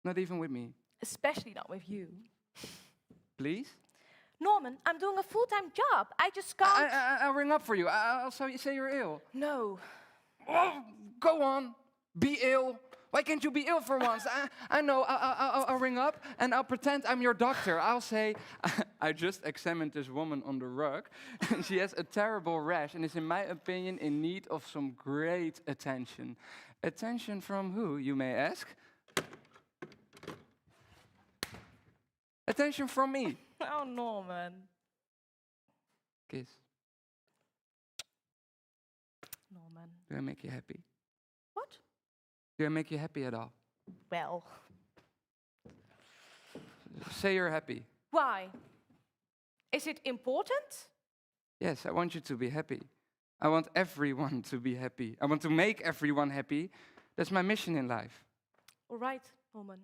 S: Not even with me.
T: especially not with you.
S: Please?
T: Norman, I'm doing a full-time job. I just can't.
S: I'll ring up for you. I'll say you're ill.
T: No.
S: Oh, go on. Be ill. Why can't you be ill for once? I know. I'll ring up and I'll pretend I'm your doctor. I'll say, I just examined this woman on the rug. She has a terrible rash and is, in my opinion, in need of some great attention. Attention from who, you may ask? Attention from me.
T: Oh, Norman.
S: Kiss.
T: Norman.
S: Do I make you happy?
T: What?
S: Do I make you happy at all?
T: Well.
S: Say you're happy.
T: Why? Is it important?
S: Yes, I want you to be happy. I want everyone to be happy. I want to make everyone happy. That's my mission in life.
T: All right, Norman.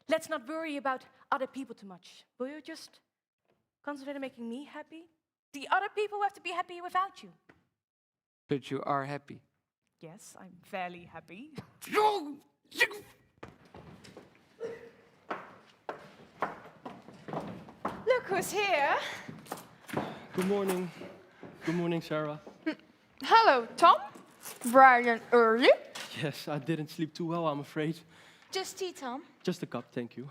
T: Let's not worry about other people too much. Will you just concentrate on making me happy? The other people have to be happy without you.
S: But you are happy.
T: Yes, I'm fairly happy. Look who's here.
O: Good morning. Good morning, Sarah.
B: Hello, Tom. Bright and early.
O: Yes, I didn't sleep too well, I'm afraid.
B: Just tea, Tom.
O: Just a cup, thank you.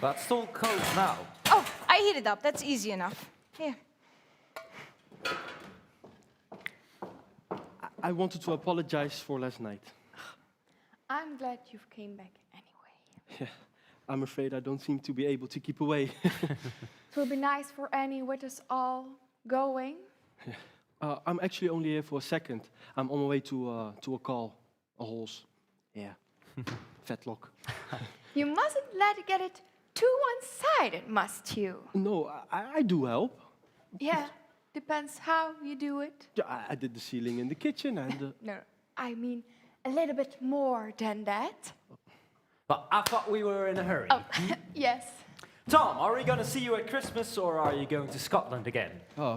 M: But it's still cold now.
P: Oh, I heat it up. That's easy enough. Here.
O: I wanted to apologize for last night.
B: I'm glad you came back anyway.
O: Yeah, I'm afraid I don't seem to be able to keep away.
B: It will be nice for Annie with us all going.
O: I'm actually only here for a second. I'm on my way to a call, a horse. Yeah, fetlock.
B: You mustn't let it get it too one-sided, must you?
O: No, I do help.
B: Yeah, depends how you do it.
O: Yeah, I did the ceiling in the kitchen and...
B: No, I mean a little bit more than that.
M: But I thought we were in a hurry.
B: Oh, yes.
M: Tom, are we going to see you at Christmas or are you going to Scotland again?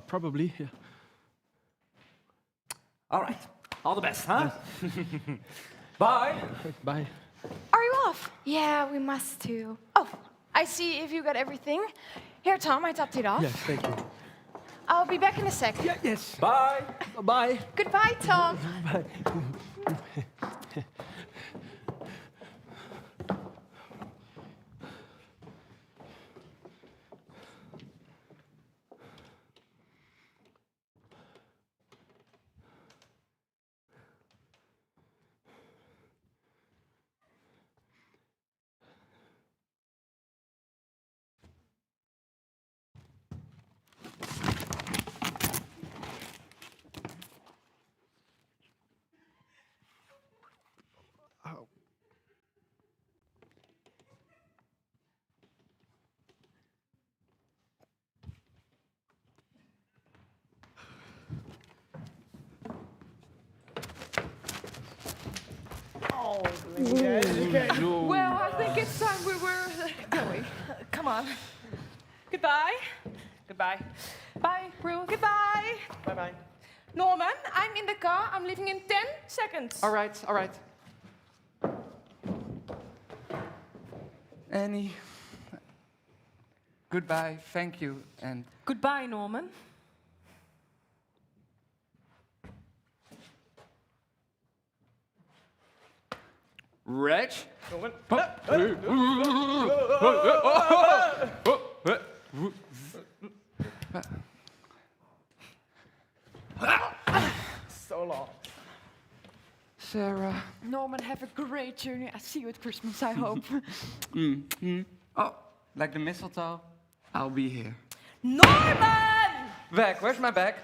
O: Probably, yeah.
M: All right. All the best, huh? Bye.
O: Bye.
B: Are you off? Yeah, we must too. Oh, I see if you got everything. Here, Tom, I topped it off.
O: Yes, thank you.
B: I'll be back in a sec.
O: Yeah, yes.
M: Bye.
O: Bye.
B: Goodbye, Tom.
O: Bye.
T: Well, I think it's time we were going. Come on. Goodbye.
R: Goodbye.
T: Bye, Ruth. Goodbye.
R: Bye-bye.
T: Norman, I'm in the car. I'm leaving in 10 seconds.
R: All right, all right.
S: Annie, goodbye, thank you, and...
T: Goodbye, Norman.
S: Reg?
R: So long.
S: Sarah.
Q: Norman, have a great journey. I'll see you at Christmas, I hope.
S: Oh, like the mistletoe? I'll be here.
T: Norman!
S: Bag, where's my bag?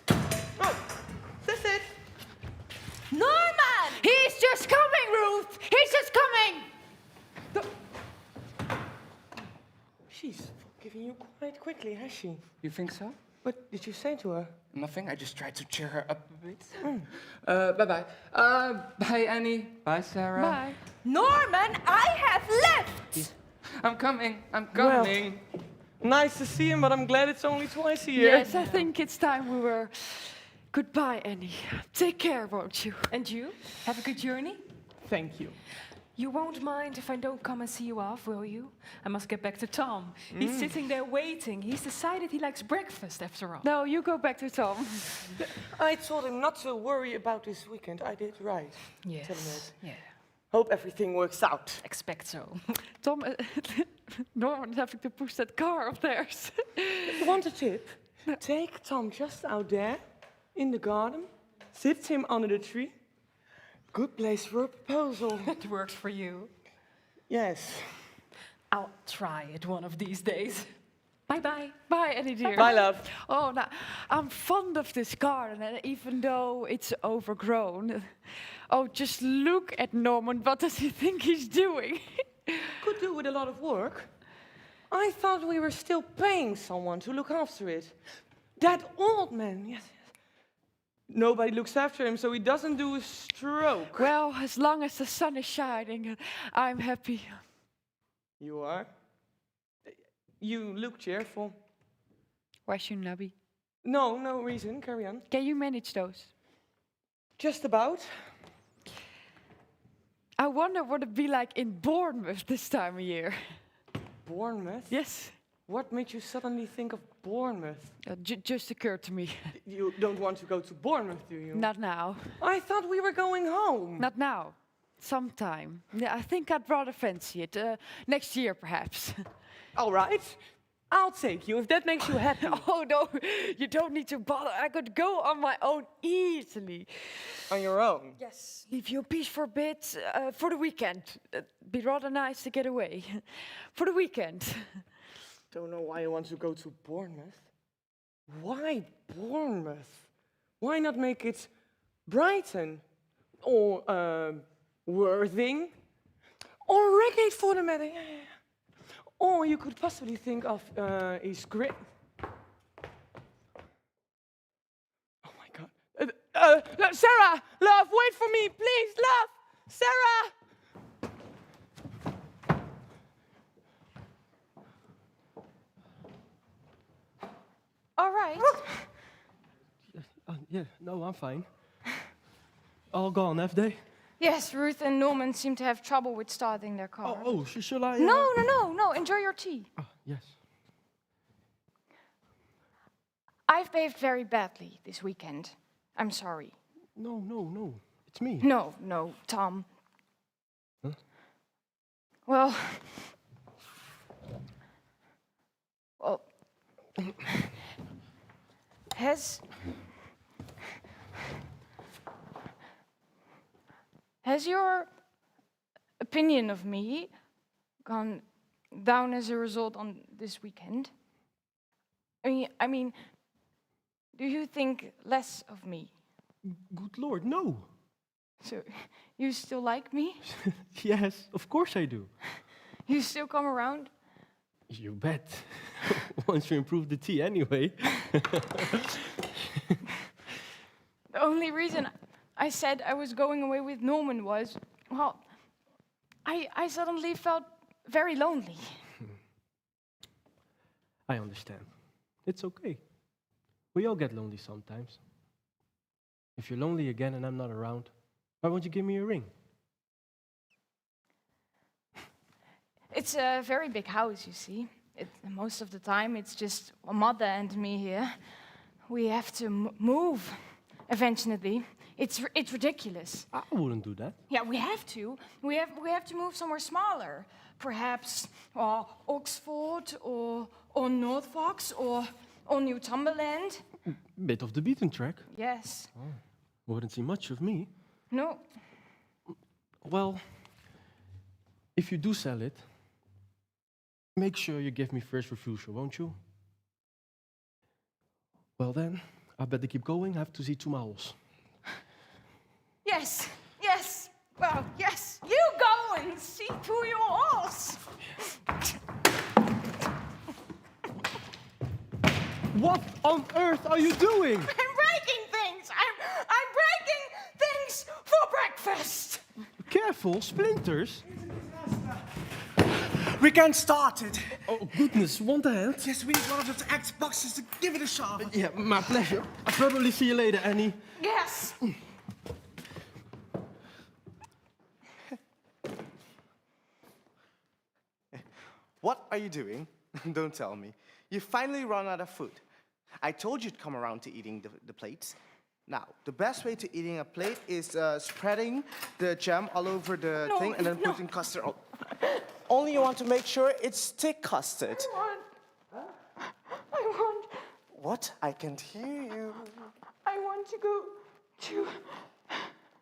T: That's it. Norman!
B: He's just coming, Ruth! He's just coming!
R: She's forgiven you quite quickly, has she?
S: You think so?
R: What did you say to her?
S: Nothing, I just tried to cheer her up a bit. Bye-bye. Bye, Annie. Bye, Sarah.
B: Bye.
T: Norman, I have left!
S: I'm coming.
R: Well, nice to see him, but I'm glad it's only twice a year.
Q: Yes, I think it's time we were... Goodbye, Annie. Take care, won't you?
T: And you? Have a good journey?
R: Thank you.
T: You won't mind if I don't come and see you off, will you? I must get back to Tom. He's sitting there waiting. He's decided he likes breakfast after all.
Q: No, you go back to Tom.
R: I told him not to worry about this weekend. I did right.
T: Yes.
R: Tell him that.
T: Yeah.
R: Hope everything works out.
T: Expect so.
Q: Tom, Norman's having to push that car of theirs.
R: You want a tip? Take Tom just out there in the garden. Sit him under the tree. Good place for a proposal.
T: It works for you.
R: Yes.
T: I'll try it one of these days.
Q: Bye-bye. Bye, Annie dear.
I: Bye, love.
Q: Oh, now, I'm fond of this garden, and even though it's overgrown. Oh, just look at Norman. What does he think he's doing?
R: Could do with a lot of work. I thought we were still paying someone to look after it. That old man, yes. Nobody looks after him, so he doesn't do a stroke.
Q: Well, as long as the sun is shining, I'm happy.
R: You are? You look cheerful.
Q: Why shouldn't I be?
R: No, no reason. Carry on.
Q: Can you manage those?
R: Just about.
Q: I wonder what it'd be like in Bournemouth this time of year.
R: Bournemouth?
Q: Yes.
R: What made you suddenly think of Bournemouth?
Q: Just occurred to me.
R: You don't want to go to Bournemouth, do you?
Q: Not now.
R: I thought we were going home.
Q: Not now. Sometime. Yeah, I think I'd rather fancy it. Next year, perhaps.
R: All right. I'll take you if that makes you happy.
Q: Oh, no, you don't need to bother. I could go on my own easily.
R: On your own?
Q: Yes. Leave you in peace for a bit, for the weekend. Be rather nice to get away. For the weekend.
R: Don't know why you want to go to Bournemouth. Why Bournemouth? Why not make it Brighton? Or Worthing? Or Reigate for the matter. Or you could possibly think of East Grit. Oh my God. Sarah, love, wait for me, please, love. Sarah.
B: All right.
O: Yeah, no, I'm fine. All gone, have they?
B: Yes, Ruth and Norman seem to have trouble with starting their car.
O: Shall I?
B: No. Enjoy your tea.
O: Oh, yes.
B: I've behaved very badly this weekend. I'm sorry.
O: No. It's me.
B: No, Tom.
O: Huh?
B: Well, has your opinion of me gone down as a result on this weekend? I mean, do you think less of me?
O: Good Lord, no.
B: So, you still like me?
O: Yes, of course I do.
B: You still come around?
O: You bet. Once you improve the tea anyway.
B: The only reason I said I was going away with Norman was, well, I suddenly felt very lonely.
O: I understand. It's okay. We all get lonely sometimes. If you're lonely again and I'm not around, why won't you give me a ring?
B: It's a very big house, you see. Most of the time, it's just a mother and me here. We have to move eventually. It's ridiculous.
O: I wouldn't do that.
B: Yeah, we have to. We have to move somewhere smaller. Perhaps Oxford or Norfolk or Northumberland.
O: Bit of the beaten track.
B: Yes.
O: Oh, wouldn't see much of me.
B: No.
O: Well, if you do sell it, make sure you give me first refusal, won't you? Well then, I better keep going. I have to see 2 owls.
B: Yes. Well, yes. You go and see to your horse.
O: What on earth are you doing?
B: I'm breaking things. I'm breaking things for breakfast.
O: Careful, splinters.
I: We can start it.
O: Oh, goodness, want a hand?
I: Yes, we need one of those Xboxes to give it a shot.
O: Yeah, my pleasure. I'll probably see you later, Annie.
B: Yes.
L: What are you doing? Don't tell me. You finally run out of food. I told you to come around to eating the plates. Now, the best way to eating a plate is spreading the jam all over the thing and then putting custard on. Only you want to make sure it's thick custard.
B: I want.
L: What? I can't hear you.
B: I want to go to.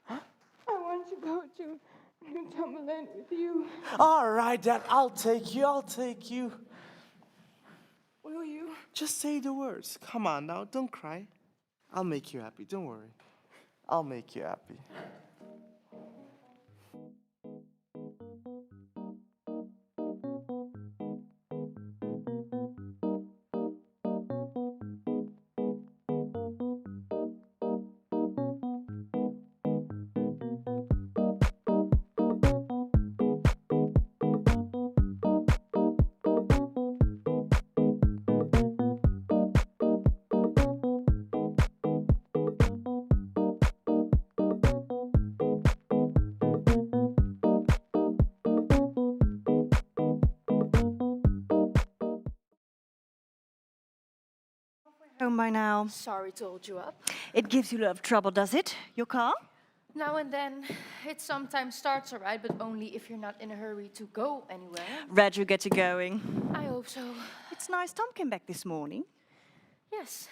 B: Huh? I want to go to Northumberland with you.
L: All right, Dad. I'll take you.
B: Will
I: Just say the words. Come on now, don't cry. I'll make you happy, don't worry. I'll make you happy.
E: Home by now.
B: Sorry to hold you up.
E: It gives you a lot of trouble, does it? Your car?
B: Now and then, it sometimes starts all right, but only if you're not in a hurry to go anywhere.
E: Reg will get you going.
B: I hope so.
E: It's nice Tom came back this morning.
B: Yes.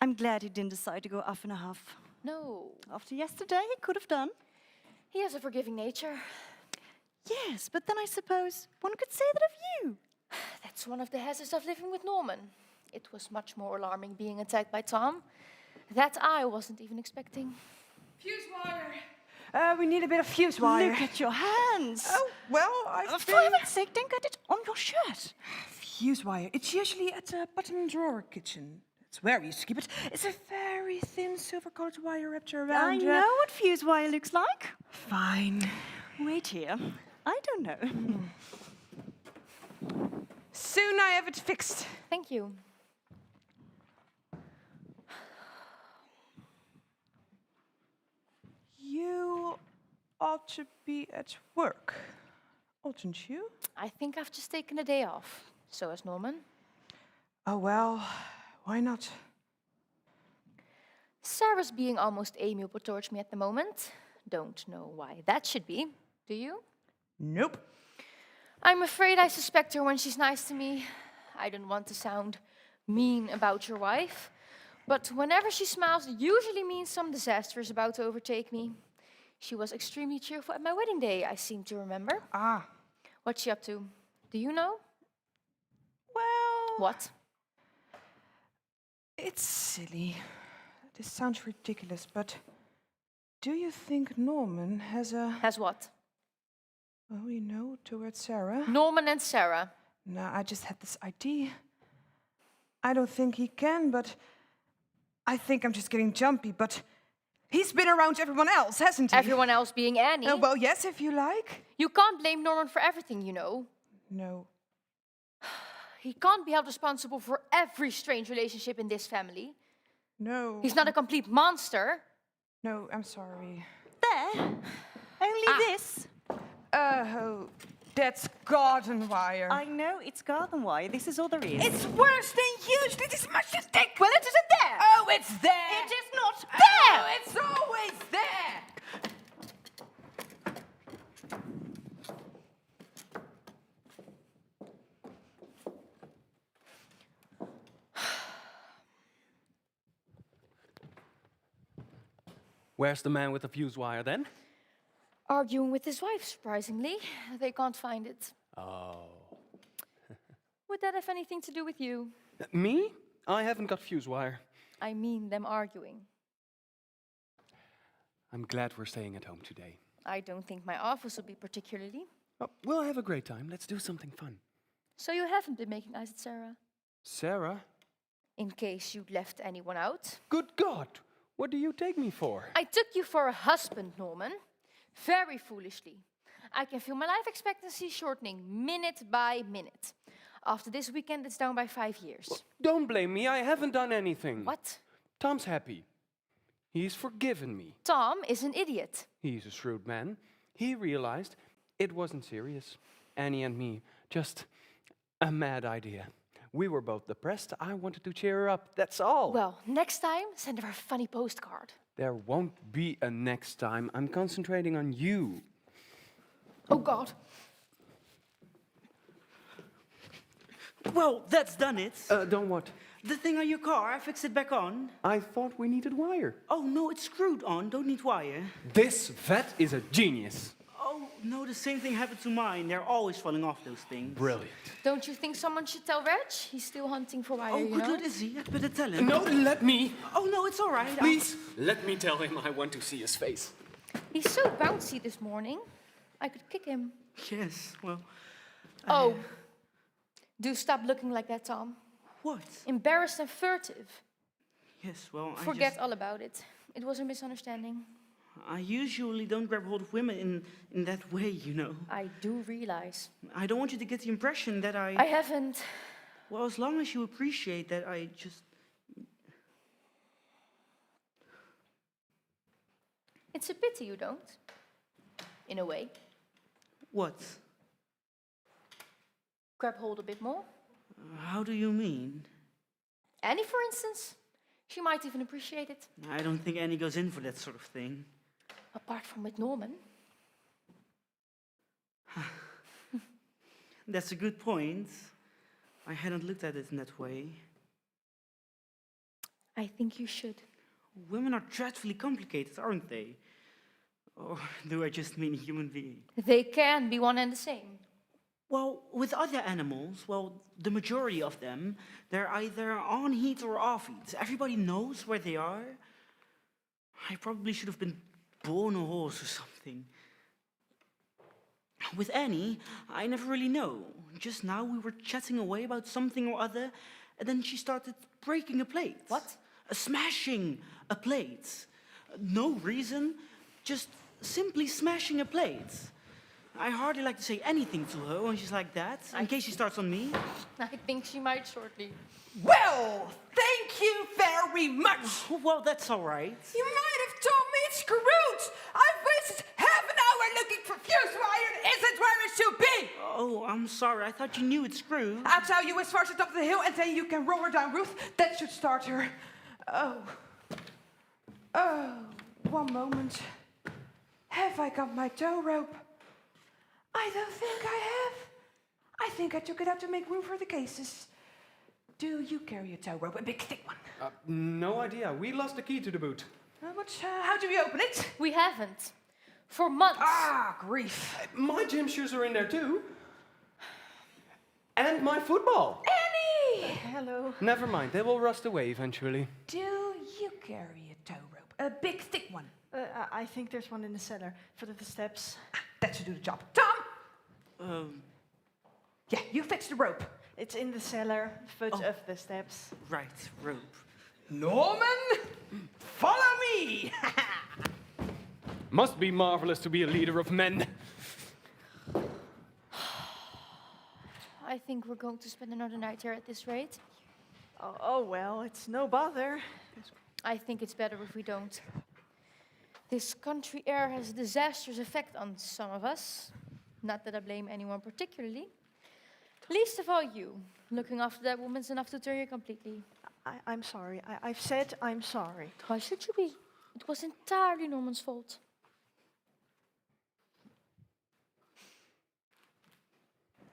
E: I'm glad he didn't decide to go off and a half.
B: No.
E: After yesterday, he could have done.
B: He has a forgiving nature.
E: Yes, but then I suppose one could say that of you.
B: That's one of the hazards of living with Norman. It was much more alarming being attacked by Tom. That I wasn't even expecting.
U: Fuse wire. We need a bit of fuse wire.
E: Look at your hands.
U: Oh, well,
E: For heaven's sake, don't get it on your shirt.
J: Fuse wire. It's usually at the bottom drawer kitchen. It's where we used to keep it. It's a very thin silver-colored wire wrapped around.
E: I know what fuse wire looks like.
J: Fine.
E: Wait here. I don't know.
U: Soon I have it fixed.
B: Thank you.
J: You ought to be at work, oughtn't you?
B: I think I've just taken a day off. So has Norman.
J: Oh, well, why not?
B: Sarah's being almost amiable towards me at the moment. Don't know why that should be. Do you?
J: Nope.
B: I'm afraid I suspect her when she's nice to me. I don't want to sound mean about your wife, but whenever she smiles, it usually means some disaster is about to overtake me. She was extremely cheerful at my wedding day, I seem to remember.
J: Ah.
B: What's she up to? Do you know?
J: Well...
B: What?
J: It's silly. This sounds ridiculous, but do you think Norman has a...
B: Has what?
J: Oh, you know, towards Sarah?
B: Norman and Sarah.
J: No, I just had this idea. I don't think he can, but I think I'm just getting jumpy, but he's been around everyone else, hasn't he?
B: Everyone else being Annie.
J: Oh, well, yes, if you like.
B: You can't blame Norman for everything, you know.
J: No.
B: He can't be held responsible for every strange relationship in this family.
J: No.
B: He's not a complete monster.
J: No, I'm sorry.
E: There. Only this.
J: Oh, that's garden wire.
E: I know, it's garden wire. This is all there is.
J: It's worse than usually. This much is thick.
E: Well, it isn't there.
J: Oh, it's there.
E: It is not there.
J: Oh, it's always there.
O: Where's the man with the fuse wire then?
B: Arguing with his wife, surprisingly. They can't find it.
O: Oh.
B: Would that have anything to do with you?
O: Me? I haven't got fuse wire.
B: I mean them arguing.
O: I'm glad we're staying at home today.
B: I don't think my office will be particularly.
O: Oh, we'll have a great time. Let's do something fun.
B: So you haven't been making eyes at Sarah?
O: Sarah?
B: In case you'd left anyone out.
O: Good God! What do you take me for?
B: I took you for a husband, Norman. Very foolishly. I can feel my life expectancy shortening minute by minute. After this weekend, it's down by 5 years.
O: Well, don't blame me. I haven't done anything.
B: What?
O: Tom's happy. He's forgiven me.
B: Tom is an idiot.
O: He's a shrewd man. He realized it wasn't serious. Annie and me, just a mad idea. We were both depressed. I wanted to cheer her up. That's all.
B: Well, next time, send her a funny postcard.
O: There won't be a next time. I'm concentrating on you.
B: Oh, God.
F: Well, that's done it.
O: Done what?
F: The thing on your car, I fixed it back on.
O: I thought we needed wire.
F: Oh, no, it's screwed on. Don't need wire.
O: This vet is a genius.
F: Oh, Oh, no, the same thing happened to mine. They're always falling off those things.
O: Brilliant.
B: Don't you think someone should tell Reg? He's still hunting for wire,
F: Oh,
B: you
F: good
B: know?
F: lord, is he? I'd better tell him.
O: No, let me.
F: Oh, no, it's all right.
O: Please, let me tell him I want to see his face.
B: He's so bouncy this morning. I could kick him.
F: Yes, well...
B: Oh, do stop looking like that, Tom.
F: What?
B: Embarrassed and furtive.
F: Yes, well,
B: Forget all about it. It was a misunderstanding.
F: I usually don't grab hold of women in that way, you know.
B: I do realize.
F: I don't want you to get the impression that I
B: haven't.
F: Well, as long as you appreciate that I just...
B: It's a pity you don't. In a way.
F: What?
B: Grab hold a bit more.
F: How do you mean?
B: Annie, for instance. She might even appreciate it.
F: I don't think Annie goes in for that sort of thing.
B: Apart from with Norman.
F: That's a good point. I hadn't looked at it in that way.
B: I think you should.
F: Women are dreadfully complicated, aren't they? Or do I just mean a human being?
B: They can be one and the same.
F: Well, with other animals, well, the majority of them, they're either on heat or off heat. Everybody knows where they are. I probably should have been born a horse or something. With Annie, I never really know. Just now we were chatting away about something or other, and then she started breaking a plate.
B: What?
F: Smashing a plate. No reason, just simply smashing a plate. I hardly like to say anything to her when she's like that, in case she starts on me.
B: I think she might shortly.
J: Well, thank you very much.
F: Well, that's all right.
J: You might have told me it's screwed. I've wasted half an hour looking for fuse wire and it isn't where it should be.
F: Oh, I'm sorry. I thought you knew it's screwed.
J: I'll tell you as far as the top of the hill and then you can roll her down, Ruth. That should start her. Oh, one moment. Have I got my tow rope? I don't think I have. I think I took it out to make room for the cases. Do you carry a tow rope, a big thick one?
O: No idea. We lost the key to the boot.
J: How do we open it?
B: We haven't. For months.
J: Ah, grief.
O: My gym shoes are in there too. And my football.
J: Annie!
T: Hello.
O: Never mind. They will rust away eventually.
J: Do you carry a tow rope, a big thick one?
T: I think there's one in the cellar, foot of the steps.
J: That should do the job. Tom! Yeah, you fix the rope.
T: It's in the cellar, foot of the steps.
F: Right, rope.
J: Norman, follow me!
O: Must be marvelous to be a leader of men.
B: I think we're going to spend another night here at this rate.
T: Oh, well, it's no bother.
B: I think it's better if we don't. This country air has a disastrous effect on some of us. Not that I blame anyone particularly. Least of all you. Looking after that woman's enough to turn you completely.
T: I'm sorry. I've said I'm sorry.
B: Why should you be? It was entirely Norman's fault.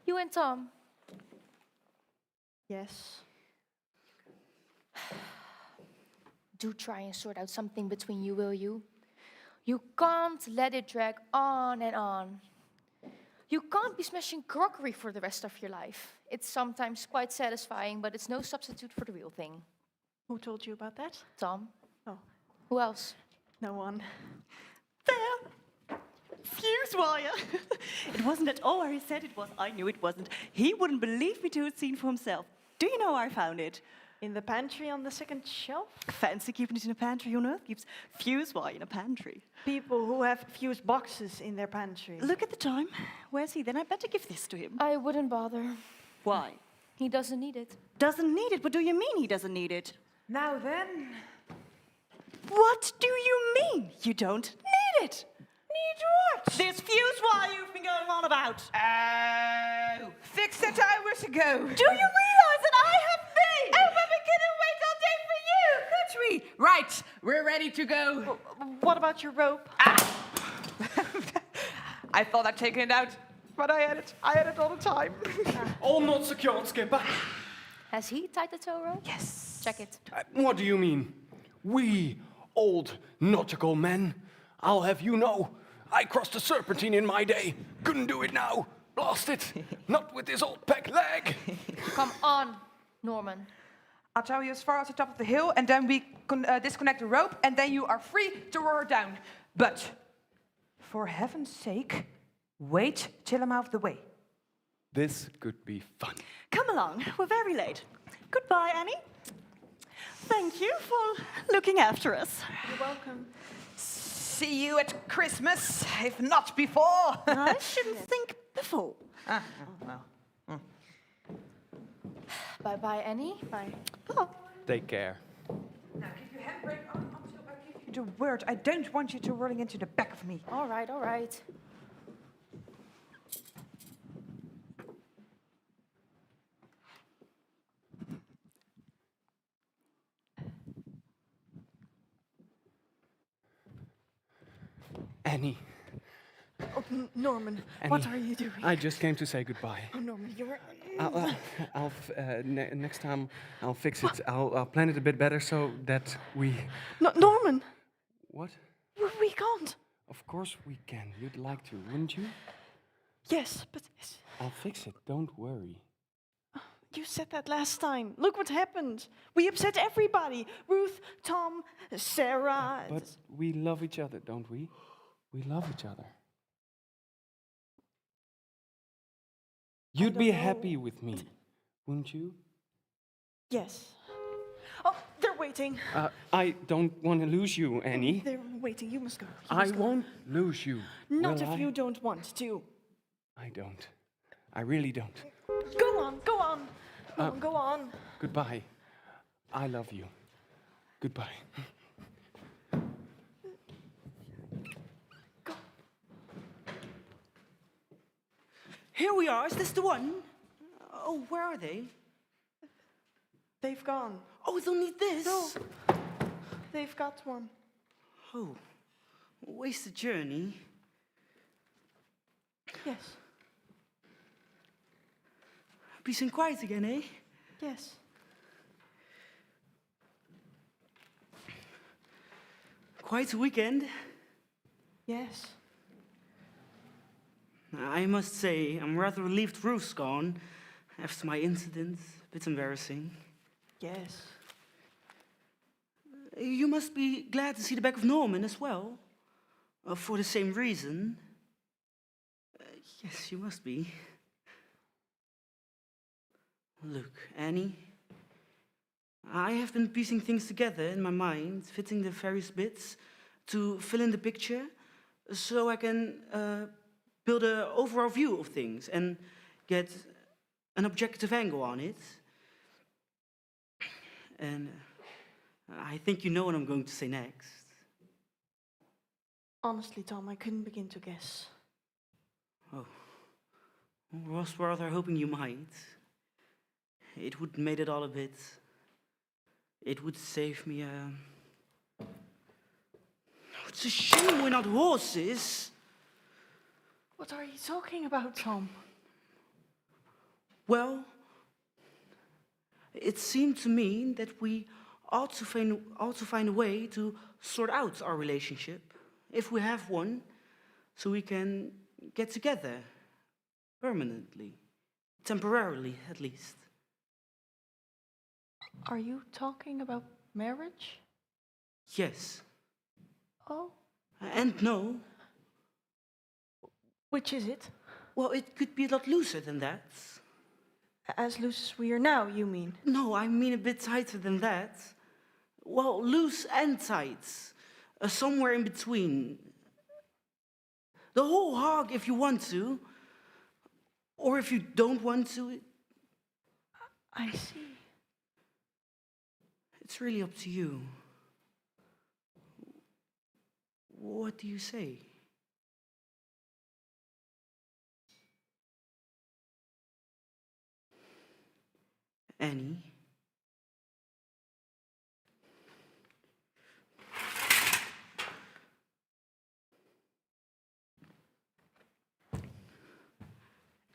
B: You and Tom.
T: Yes.
B: Do try and sort out something between you, will you? You can't let it drag on and on. You can't be smashing crockery for the rest of your life. It's sometimes quite satisfying, but it's no substitute for the real thing.
T: Who told you about that?
B: Tom.
T: Oh.
B: Who else?
T: No one.
E: There! Fuse wire! It wasn't at all where he said it was. I knew it wasn't. He wouldn't believe me till he'd seen for himself. Do you know where I found it?
T: In the pantry on the second shelf?
E: Fancy keeping it in a pantry. On earth keeps fuse wire in a pantry?
T: People who have fuse boxes in their pantry.
E: Look at the time. Where's he? Then I better give this to him.
B: I wouldn't bother.
E: Why?
B: He doesn't need it.
E: Doesn't need it? What do you mean he doesn't need it?
J: Now then.
E: What do you mean you don't need it?
J: Need what?
E: This fuse wire you've been going on about.
J: Oh, fixed it hours ago.
E: Do you realize that I have been?
J: Oh, but we couldn't wait all day for you, could we? Right, we're ready to go.
T: What about your rope?
J: I thought I'd taken it out, but I had it all the time.
O: All not secured, Skipper.
B: Has he tied the tow rope?
J: Yes.
B: Check it.
O: What do you mean? We, old nautical men, I'll have you know,
S: I crossed the Serpentine in my day. Couldn't do it now. Blast it. Not with this old peg leg.
B: Come on, Norman.
J: I'll tell you as far as the top of the hill, and then we disconnect the rope, and then you are free to roar her down. But, for heaven's sake, wait till I'm out of the way.
S: This could be fun.
E: Come along, we're very late. Goodbye, Annie. Thank you for looking after us.
J: You're welcome. See you at Christmas, if not before.
E: I shouldn't think before.
J: Well.
B: Bye-bye, Annie.
E: Bye.
S: Take care.
J: Now, keep your handbrake on until I give you the word. I don't want you to rolling into the back of me.
B: All right, all right.
S: Annie.
K: Oh, Norman,
S: Annie,
K: what are you doing?
S: I just came to say goodbye.
K: Oh, Norman, you're...
S: Next time I'll fix it. I'll plan it a bit better so that we...
K: No, Norman!
S: What?
K: We can't.
S: Of course we can. You'd like to, wouldn't you?
K: Yes, but...
S: I'll fix it. Don't worry.
K: You said that last time. Look what happened. We upset everybody. Ruth, Tom, Sarah...
S: But we love each other, don't we? We love each other. You'd be happy with me, wouldn't you?
K: Yes. Oh, they're waiting.
S: I don't want to lose you, Annie.
K: They're waiting. You must go.
S: I won't lose you.
K: Not
S: will
K: if you don't want to.
S: I don't. I really don't.
K: Go on, go on. Go on.
S: Goodbye. I love you. Goodbye.
F: Here we are. Is this the one? Oh, where are they?
K: They've gone.
F: Oh, they'll need this.
K: No. They've got one.
F: Oh, wasted journey.
K: Yes.
F: Peace and quiet again, eh?
K: Yes.
F: Quite a weekend.
K: Yes.
F: I must say, I'm rather relieved Ruth's gone after my incident. A bit embarrassing.
K: Yes.
F: You must be glad to see the back of Norman as well. For the same reason. Yes, you must be. Look, Annie. I have been piecing things together in my mind, fitting the various bits to fill in the picture, so I can build an overall view of things and get an objective angle on it. And I think you know what I'm going to say next.
K: Honestly, Tom, I couldn't begin to guess.
F: Oh, I was rather hoping you might. It would make it all a bit... It would save me It's a shame we're not horses.
K: What are you talking about, Tom?
F: Well, it seemed to me that we ought to find a way to sort out our relationship, if we have one, so we can get together permanently, temporarily at least.
K: Are you talking about marriage?
F: Yes.
K: Oh.
F: And no.
K: Which is it?
F: Well, it could be a lot looser than that.
K: As loose as we are now, you mean?
F: No, I mean a bit tighter than that. Well, loose and tight. Somewhere in between. The whole hog if you want to. Or if you don't want to.
K: I see.
F: It's really up to you. What do you say? Annie?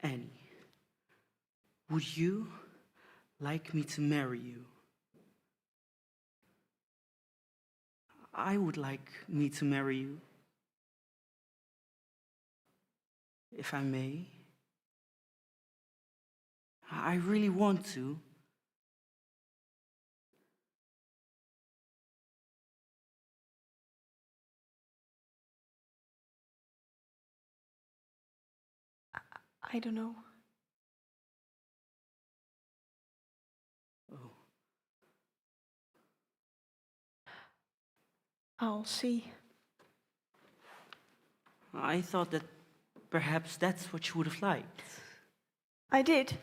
F: Annie, would you like me to marry you? I would like me to marry you. if I may. I really want to.
K: I don't know.
F: Oh.
K: I'll see.
F: I thought that perhaps that's what you would have liked.
K: I did,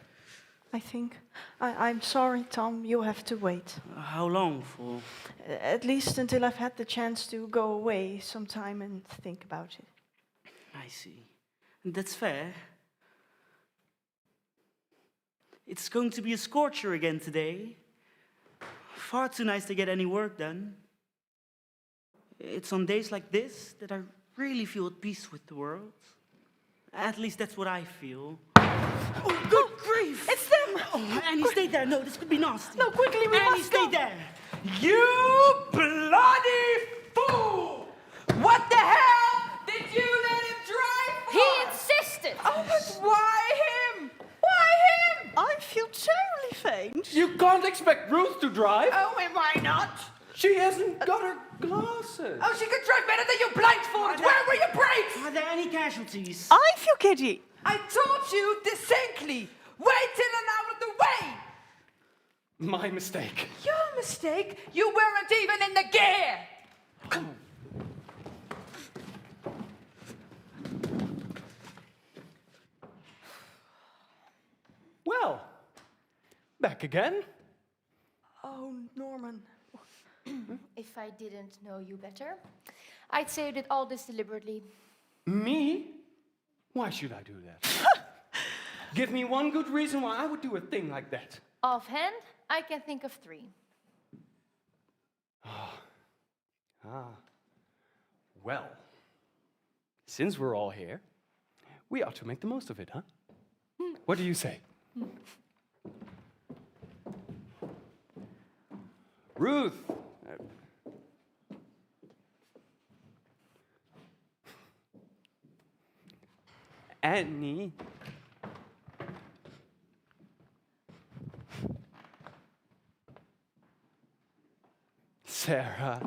K: I think. I'm sorry, Tom, you have to wait.
F: How long for?
K: At least until I've had the chance to go away sometime and think about it.
F: I see. That's fair. It's going to be a scorcher again today. Far too nice to get any work done. It's on days like this that I really feel at peace with the world. At least that's what I feel. Oh, good grief!
K: It's them!
F: Oh, Annie, stay there. No, this could be nasty.
K: No, quickly, we
F: Annie,
K: must
F: stay
K: go.
F: there.
J: You bloody fool! What the hell did you let him drive for?
P: He insisted.
J: Oh, but why him? Why him?
K: I feel terribly faint.
O: You can't expect Ruth to drive.
J: Oh, am I not?
O: She hasn't got her glasses.
J: Oh, she could drive better than you blindfolded. Where were your brakes?
F: Are there any casualties?
K: I feel giddy.
J: I told you distinctly. Wait till I'm out of the way.
O: My mistake.
J: Your mistake? You weren't even in the gear.
O: Well, back again.
K: Oh, Norman.
B: If I didn't know you better, I'd say you did all this deliberately.
O: Me? Why should I do that? Give me one good reason why I would do a thing like that.
B: Offhand, I can think of 3.
O: Well, since we're all here, we ought to make the most of it, huh? What do you say? Ruth! Annie. Sarah.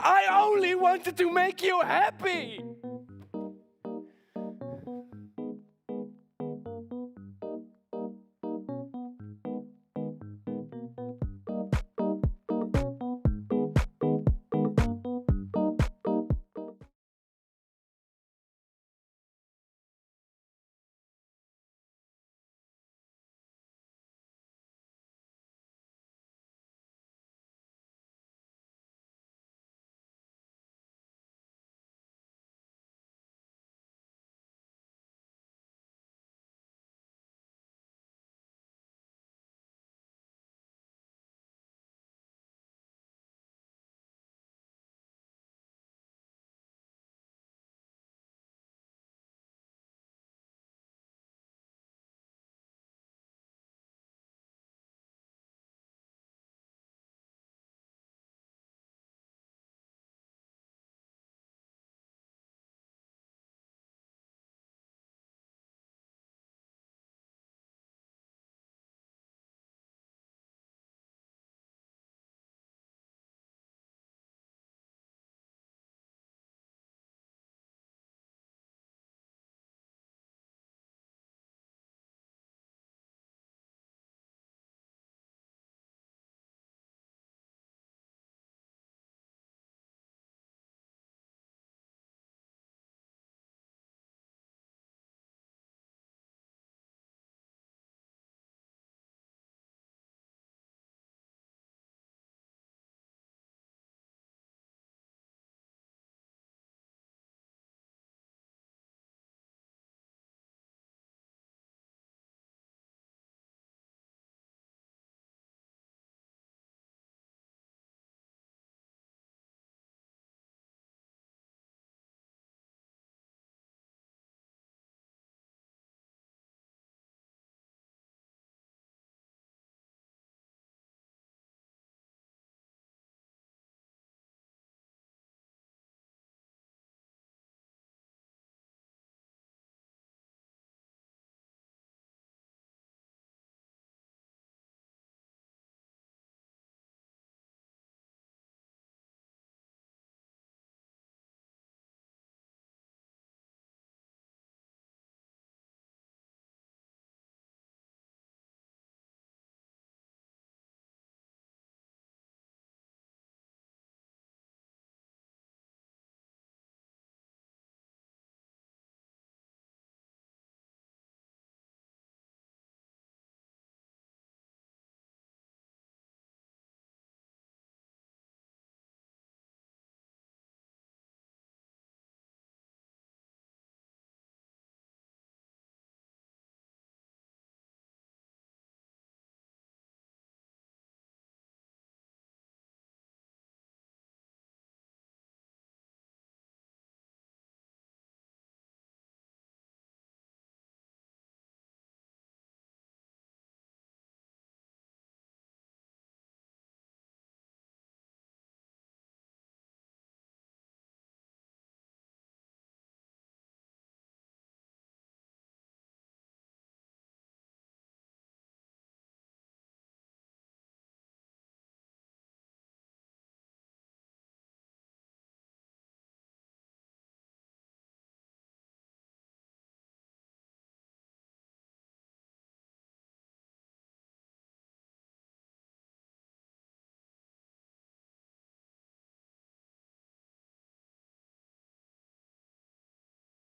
O: I only wanted to make you happy!